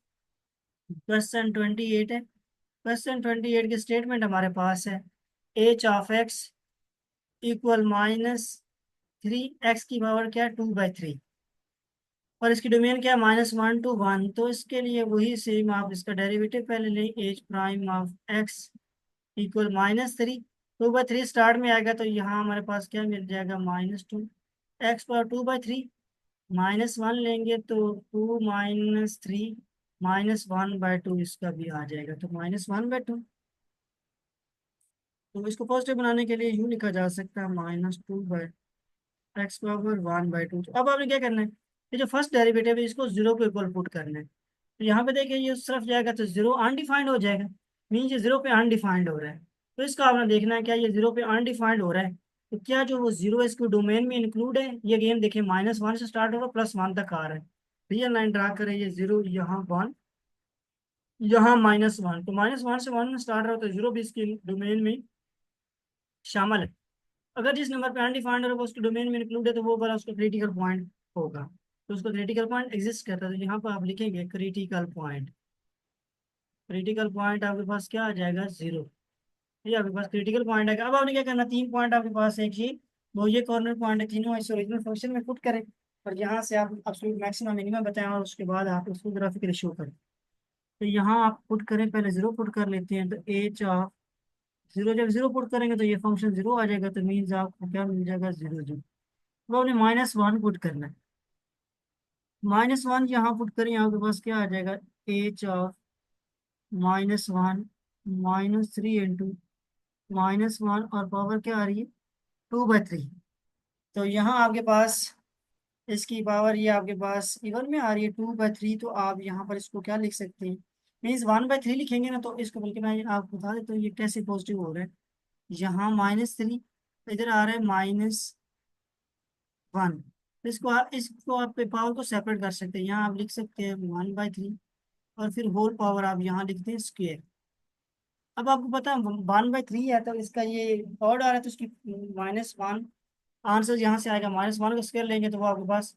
क्वेश्चन 28 है। क्वेश्चन 28 की स्टेटमेंट हमारे पास है h(x) = -3 x की पावर क्या 2/3, और इसकी डोमेन क्या है -1 to 1। तो इसके लिए वही सेम आप इसका डेरिवेटिव पहले लें h' ऑफ x = -3, 2/3 स्टार्ट में आएगा तो यहाँ हमारे पास क्या मिल जाएगा, -2 x⁻2/3। -1 लेंगे तो 2 - 3 -1/2 इसका भी आ जाएगा, तो -1/2। तो इसको पॉजिटिव बनाने के लिए यूँ लिखा जा सकता है, -2/x⁻1/2। अब आपने क्या करना है, ये जो फर्स्ट डेरिवेटिव है इसको जीरो के इक्वल पुट करना है। तो यहाँ पे देखिए ये उस तरफ जाएगा तो जीरो अनडिफाइंड हो जाएगा, मीन ये जीरो पे अनडिफाइंड हो रहा है। तो इसका आपने देखना है क्या ये जीरो पे अनडिफाइंड हो रहा है, तो क्या जो वो जीरो है इसको डोमेन में इंक्लूड है। ये गेम देखिए -1 से स्टार्ट होगा +1 तक आ रहा है। रियल लाइन ड्रा करें, ये जीरो यहाँ 1 यहाँ -1, तो -1 से 1 में स्टार्ट रहा है, तो जीरो भी इसके डोमेन में शामिल है। अगर जिस नंबर पे अनडिफाइंड है वो उसके डोमेन में इंक्लूड है तो वो वाला उसका क्रिटिकल पॉइंट होगा। तो उसका क्रिटिकल पॉइंट एग्जिस्ट करता है, तो यहाँ पर आप लिखेंगे क्रिटिकल पॉइंट। क्रिटिकल पॉइंट आपके पास क्या आ जाएगा, जीरो। ये आपके पास क्रिटिकल पॉइंट है। अब आपने क्या करना, 3 पॉइंट आपके पास है, एक ये वो ये कॉर्नर पॉइंट है, तीनों इस ओरिजिनल फंक्शन में पुट करें और यहाँ से आप एब्सोल्यूट मैक्सिमम मिनिमम बताएं और उसके बाद आप उसको ग्राफिकली शो करें। तो यहाँ आप पुट करें, पहले जीरो पुट कर लेते हैं, तो एच ऑफ जीरो, जब जीरो पुट करेंगे तो ये फंक्शन जीरो आ जाएगा, तो मीन्स आपको क्या मिल जाएगा, जीरो जीरो। अब आपने -1 पुट करना है, -1 यहाँ पुट करें, यहाँ के पास क्या आ जाएगा, एच ऑफ -1 -3 -1 और पावर क्या आ रही है, 2/3। तो यहाँ आपके पास इसकी पावर ये आपके पास इवन में आ रही है 2/3, तो आप यहाँ पर इसको क्या लिख सकते हैं, मीन्स 1/3 लिखेंगे ना, तो इसको बल्कि मैं आपको बता देता हूँ ये कैसे पॉजिटिव हो रहा है। यहाँ -3, इधर आ रहा है -1। तो इसको आप पावर को सेपरेट कर सकते हैं, यहाँ आप लिख सकते हैं 1/3 और फिर होल पावर आप यहाँ लिखते हैं स्क्वेयर। अब आपको पता है 1/3 है, तो इसका ये ऑड आ रहा है, तो इसकी -1 आंसर यहाँ से आएगा, -1 का स्क्वायर लेंगे तो वो आपके पास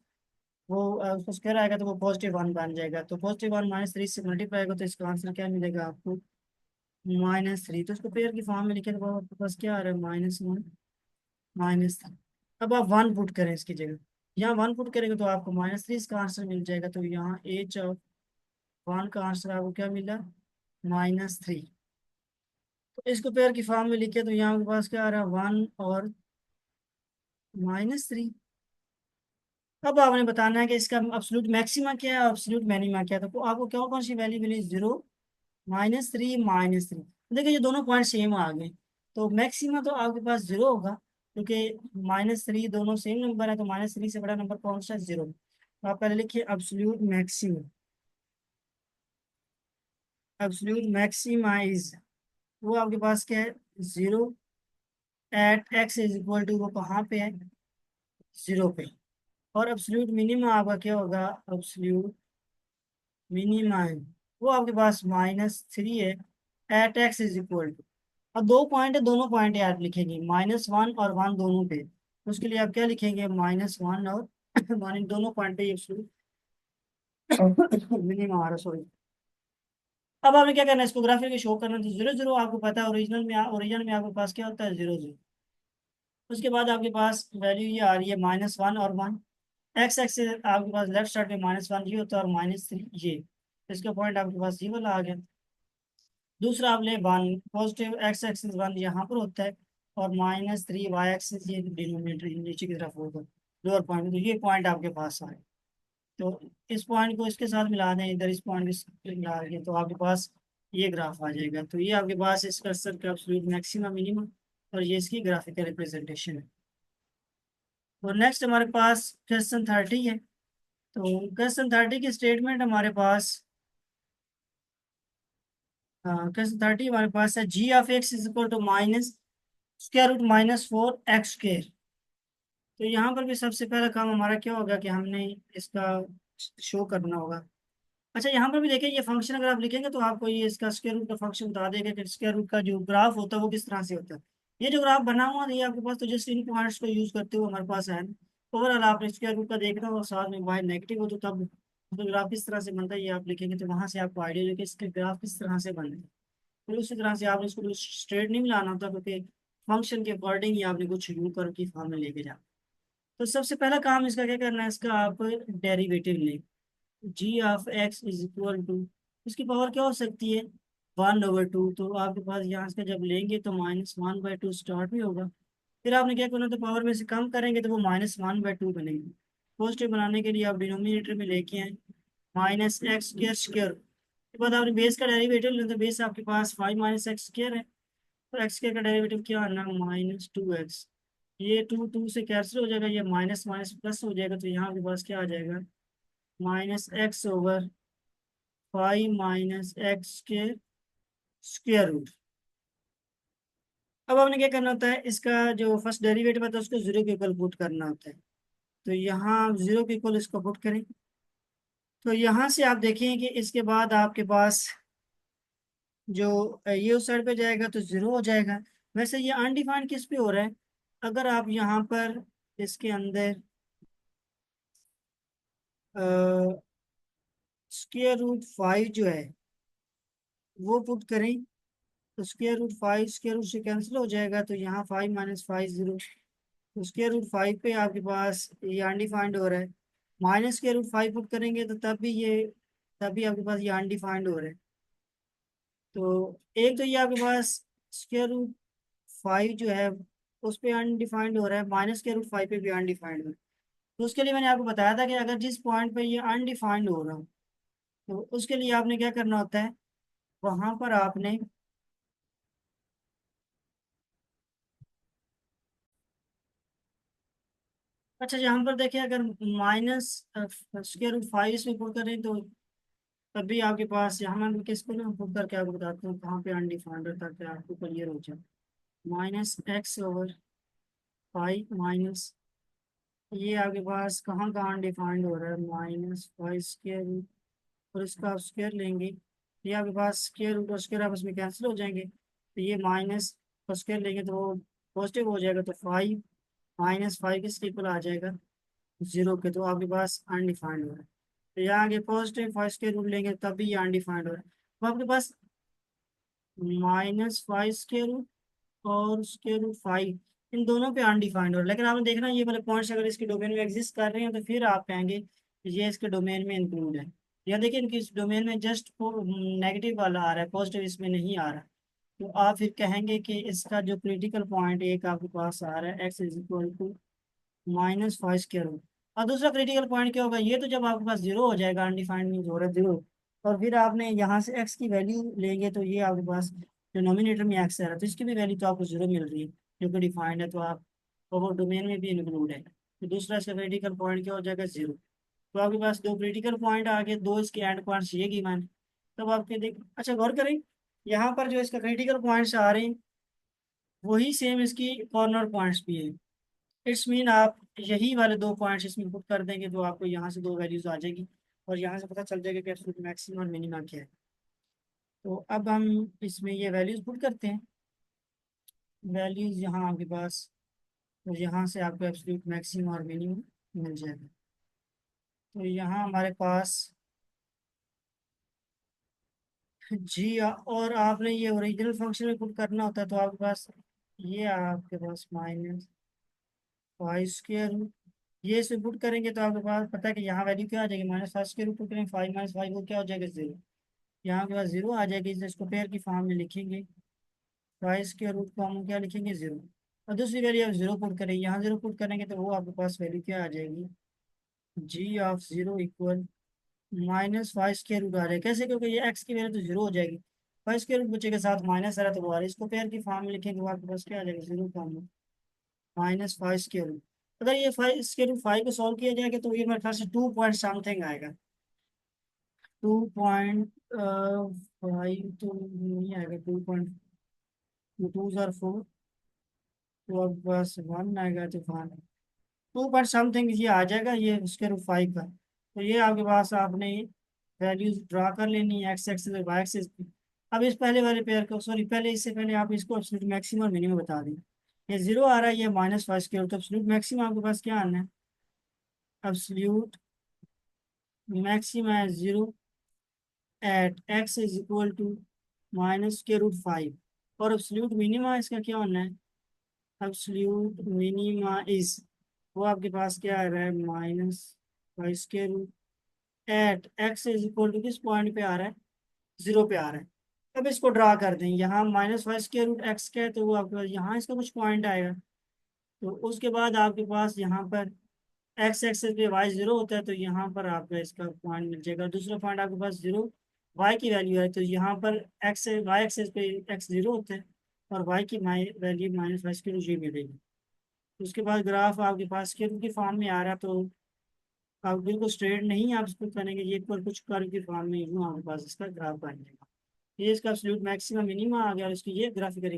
वो उसका स्क्वायर आएगा तो वो +1 बन जाएगा, तो +1 -3 से मल्टीप्लाई आएगा, तो इसका आंसर क्या मिलेगा आपको, -3। तो इसको पेयर की फॉर्म में लिखे तो वो आपके पास क्या आ रहा है, -1 -3। अब आप 1 पुट करें इसकी जगह, यहाँ 1 पुट करेंगे तो आपको -3 इसका आंसर मिल जाएगा, तो यहाँ एच ऑफ 1 का आंसर आपको क्या मिला, -3। तो इसको पेयर की फॉर्म में लिखे तो यहाँ आपके पास क्या आ रहा है, 1 और -3। अब आपने बताना है कि इसका एब्सोल्यूट मैक्सिमा क्या है, एब्सोल्यूट मिनिमा क्या है। तो आपको क्या कौन सी वैल्यू मिली, 0 -3 -3। देखिए ये दोनों पॉइंट सेम आ गए, तो मैक्सिमा तो आपके पास जीरो होगा, क्योंकि -3 दोनों सेम नंबर है, तो -3 से बड़ा नंबर कौन सा है, जीरो। तो आप पहले लिखिए absolute maximum. Absolute maxima is, वो आपके पास क्या है, zero at x is equal to, वो कहाँ पे है, जीरो पे। और एब्सोल्यूट मिनिमा आपका क्या होगा, एब्सोल्यूट मिनिमा है, वो आपके पास -3 है at x is equal to. अब दो पॉइंट है, दोनों पॉइंट आप लिखेंगे -1 और 1 दोनों पे, तो उसके लिए आप क्या लिखेंगे, -1 और 1 इन दोनों पॉइंट पे एब्सोल्यूट मिनिमा आ रहा, सॉरी। अब आपने क्या करना है, इसको ग्राफिक शो करना है, तो जीरो जीरो आपको पता है, ओरिजिनल में आपके पास क्या होता है, जीरो जीरो। उसके बाद आपके पास वैल्यू ये आ रही है -1 और 1। एक्स एक्स से आपके पास लेफ्ट साइड में -1 ये होता है और -3 ये, इसका पॉइंट आपके पास ये वाला आ गया। दूसरा आप ले 1, पॉजिटिव एक्स एक्सिस 1 यहाँ पर होता है और -3 वाई एक्सिस ये डिनोमिनेटर नीचे की तरफ होगा, लोअर पॉइंट, तो ये पॉइंट आपके पास आए। तो इस पॉइंट को इसके साथ मिला दें, इधर इस पॉइंट के साथ मिला दें, तो आपके पास ये ग्राफ आ जाएगा। तो ये आपके पास इस कर्सर का एब्सोल्यूट मैक्सिमम मिनिमम और ये इसकी ग्राफिकल रिप्रेजेंटेशन है। तो नेक्स्ट हमारे पास क्वेश्चन 30 है। तो क्वेश्चन 30 की स्टेटमेंट हमारे पास, क्वेश्चन 30 हमारे पास है, G of x is equal to -√-4x²। तो यहाँ पर भी सबसे पहला काम हमारा क्या होगा कि हमने इसका शो करना होगा। अच्छा यहाँ पर भी देखिए ये फंक्शन अगर आप लिखेंगे तो आपको ये इसका स्क्वायर रूट का फंक्शन बता देगा कि स्क्वायर रूट का जो ग्राफ होता है वो किस तरह से होता है। ये जो ग्राफ बना हुआ है ये आपके पास, तो जस्ट इन पॉइंट्स को यूज करते हुए हमारे पास है। ओवरऑल आपने स्क्वायर रूट का देखना और साथ में वाई नेगेटिव हो तो तब तो ग्राफ किस तरह से बनता है ये आप लिखेंगे, तो वहां से आपको आइडिया हो कि इसके ग्राफ किस तरह से बनते हैं। फिर उसी तरह से आपने इसको स्ट्रेट नहीं मिलाना होता, क्योंकि फंक्शन के अकॉर्डिंग ही आपने कुछ यू कर की फॉर्म में लेके जाना। तो सबसे पहला काम इसका क्या करना है, इसका आप डेरिवेटिव लें। G of x is equal to, इसकी पावर क्या हो सकती है, 1/2, तो आपके पास यहाँ से जब लेंगे तो -1/2 स्टार्ट भी होगा। फिर आपने क्या करना, तो पावर में से कम करेंगे तो वो -1/2 बनेगी। पॉजिटिव बनाने के लिए आप डिनोमिनेटर में लेके आए -x² के बाद आपने बेस का डेरिवेटिव लेना, तो बेस आपके पास 5 - x² है। तो x² का डेरिवेटिव क्या आना, -2x। ये 2 से कैंसिल हो जाएगा, ये माइनस माइनस प्लस हो जाएगा, तो यहाँ आपके पास क्या आ जाएगा, -x/5 - x के स्क्वायर रूट। अब आपने क्या करना होता है, इसका जो फर्स्ट डेरिवेटिव होता है उसको जीरो के इक्वल पुट करना होता है। तो यहाँ आप जीरो के इक्वल इसको पुट करें, तो यहाँ से आप देखें कि इसके बाद आपके पास जो ये उस साइड पे जाएगा तो जीरो हो जाएगा। वैसे ये अनडिफाइंड किस पे हो रहा है, अगर आप यहाँ पर इसके अंदर स्क्वायर रूट 5 जो है वो पुट करें, तो स्क्वायर रूट 5 स्क्वायर रूट से कैंसिल हो जाएगा, तो यहाँ 5 - 5 0। तो स्क्वायर रूट 5 पे आपके पास ये अनडिफाइंड हो रहा है, -√5 पुट करेंगे तो तब भी आपके पास ये अनडिफाइंड हो रहा है। तो एक तो ये आपके पास स्क्वायर रूट 5 जो है उस पे अनडिफाइंड हो रहा है, -√5 पे भी अनडिफाइंड हो रहा है। तो उसके लिए मैंने आपको बताया था कि अगर जिस पॉइंट पे ये अनडिफाइंड हो रहा हो तो उसके लिए आपने क्या करना होता है, वहां पर आपने अच्छा यहाँ पर देखिए, अगर माइनस स्क्वायर रूट 5 इसमें पुट करें तो तभी आपके पास यहाँ मैं किसको ना पुट करके आपको बताता हूँ कहाँ पे अनडिफाइंड है, ताकि आपको क्लियर हो जाए। -x/5 माइनस, ये आपके पास कहाँ कहाँ अनडिफाइंड हो रहा है, -5 स्क्वायर रूट, और इसका आप स्क्वायर लेंगे, ये आपके पास स्क्वायर रूट और स्क्वायर आपस में कैंसिल हो जाएंगे, तो ये माइनस का स्क्वायर लेंगे तो वो पॉजिटिव हो जाएगा, तो 5 - 5 किस इक्वल आ जाएगा, जीरो के। तो आपके पास अनडिफाइंड हो रहा है, तो यहाँ आगे +5 स्क्वायर रूट लेंगे तब भी ये अनडिफाइंड हो रहा है। तो आपके पास -5 स्क्वायर रूट और स्क्वायर रूट 5 इन दोनों पे अनडिफाइंड हो रहा है, लेकिन आपने देखना ये वाले पॉइंट्स अगर इसके डोमेन में एग्जिस्ट कर रहे हैं तो फिर आप कहेंगे कि ये इसके डोमेन में इंक्लूड है। या देखिए इनके इस डोमेन में जस्ट नेगेटिव वाला आ रहा है, पॉजिटिव इसमें नहीं आ रहा। तो आप फिर कहेंगे कि इसका जो क्रिटिकल पॉइंट एक आपके पास आ रहा है x = -5 स्क्वायर रूट। और दूसरा क्रिटिकल पॉइंट क्या होगा, ये तो जब आपके पास जीरो हो जाएगा, अनडिफाइंड मीन हो रहा है जीरो, और फिर आपने यहाँ से x की वैल्यू लेंगे तो ये आपके पास डिनोमिनेटर में x है तो इसकी भी वैल्यू तो आपको जीरो मिल रही है जो कि डिफाइंड है, तो आप वो डोमेन में भी इंक्लूड है। तो दूसरा इसका क्रिटिकल पॉइंट क्या हो जाएगा, जीरो। तो आपके पास दो क्रिटिकल पॉइंट आ गए, दो इसके एंड पॉइंट्स ये गिवन है। तब आपके देख अच्छा गौर करें, यहाँ पर जो इसका क्रिटिकल पॉइंट्स आ रहे हैं वही सेम इसकी कॉर्नर पॉइंट्स भी है। इट्स मीन आप यही वाले दो पॉइंट्स इसमें पुट कर देंगे तो आपको यहाँ से दो वैल्यूज आ जाएगी, और यहाँ से पता चल जाएगा कि एब्सोल्यूट मैक्सिमम और मिनिमा क्या है। तो अब हम इसमें ये वैल्यूज पुट करते हैं, वैल्यूज यहाँ आपके पास, तो यहाँ से आपको एब्सोल्यूट मैक्सिमम और मिनिमम मिल जाएगा। तो यहाँ हमारे पास और आपने ये ओरिजिनल फंक्शन में पुट करना होता है, तो आपके पास ये आपके पास -5 स्क्वायर, ये इसे पुट करेंगे तो आपके पास पता है कि यहाँ वैल्यू क्या आ जाएगी, -5 स्क्वायर रूट पुट करेंगे, 5 - 5 वो क्या हो जाएगा, जीरो। यहाँ के पास जीरो आ जाएगी, इसको पेयर की फॉर्म में लिखेंगे, 5 स्क्वायर रूट को हम क्या लिखेंगे, जीरो। और दूसरी वैल्यू आप जीरो पुट करेंगे, यहाँ जीरो पुट करेंगे तो वो आपके पास वैल्यू क्या आ जाएगी, g(0) इक्वल -5 स्क्वायर रूट आ जाएगा। कैसे, क्योंकि ये x की वैल्यू तो जीरो हो जाएगी, 5 स्क्वायर रूट बच्चे के साथ माइनस आ रहा है तो वो आ रहा है, इसको पेयर की फॉर्म में लिखेंगे वो आपके पास क्या आ जाएगा, जीरो फॉर्म में -5 स्क्वायर रूट। अगर ये 5 स्क्वायर रूट 5 को सॉल्व किया जाएगा तो ये मेरे ख्याल से 2 पॉइंट समथिंग आएगा, 2.5 तो नहीं आएगा, 2.2 4, तो अब बस 1 आएगा, तो 2 पॉइंट समथिंग ये आ जाएगा, ये स्क्वायर रूट 5 का। तो ये आपके पास आपने वैल्यूज ड्रा कर लेनी है एक्स एक्सिस और वाई एक्सिस की। अब इस पहले वाले पेयर को, सॉरी पहले इससे पहले आप इसको एब्सोल्यूट मैक्सिमम और मिनिमम बता दें। ये जीरो आ रहा है, ये -5 स्क्वायर, तो एब्सोल्यूट मैक्सिमम आपके पास क्या आना है, एब्सोल्यूट मैक्सिमम है जीरो एट x = -√5, और एब्सोल्यूट मिनिमा इसका क्या होना है, एब्सोल्यूट मिनिमा इज, वो आपके पास क्या आ रहा है, -5 स्क्वायर रूट एट x = किस पॉइंट पे आ रहा है, जीरो पे आ रहा है। अब इसको ड्रा कर दें, यहाँ -y² √x का है, तो वो आपके पास यहाँ इसका कुछ पॉइंट आएगा। तो उसके बाद आपके पास यहाँ पर एक्स एक्सेस पे y 0 होता है, तो यहाँ पर आपका इसका पॉइंट मिल जाएगा। दूसरा पॉइंट आपके पास 0 y की वैल्यू है, तो यहाँ पर y एक्सेस पे x 0 होता है, और y की वैल्यू -y² मिलेगी। उसके बाद ग्राफ आपके पास स्क्वायर की फॉर्म में आ रहा है, तो आप बिल्कुल स्ट्रेट नहीं आप इसको करेंगे, ये पर कुछ कर्व की फॉर्म में यूँ आपके पास इसका ग्राफ आ जाएगा। ये इसका एब्सोल्यूट मैक्सिमम मिनिमम आ गया, और इसकी ये ग्राफिकल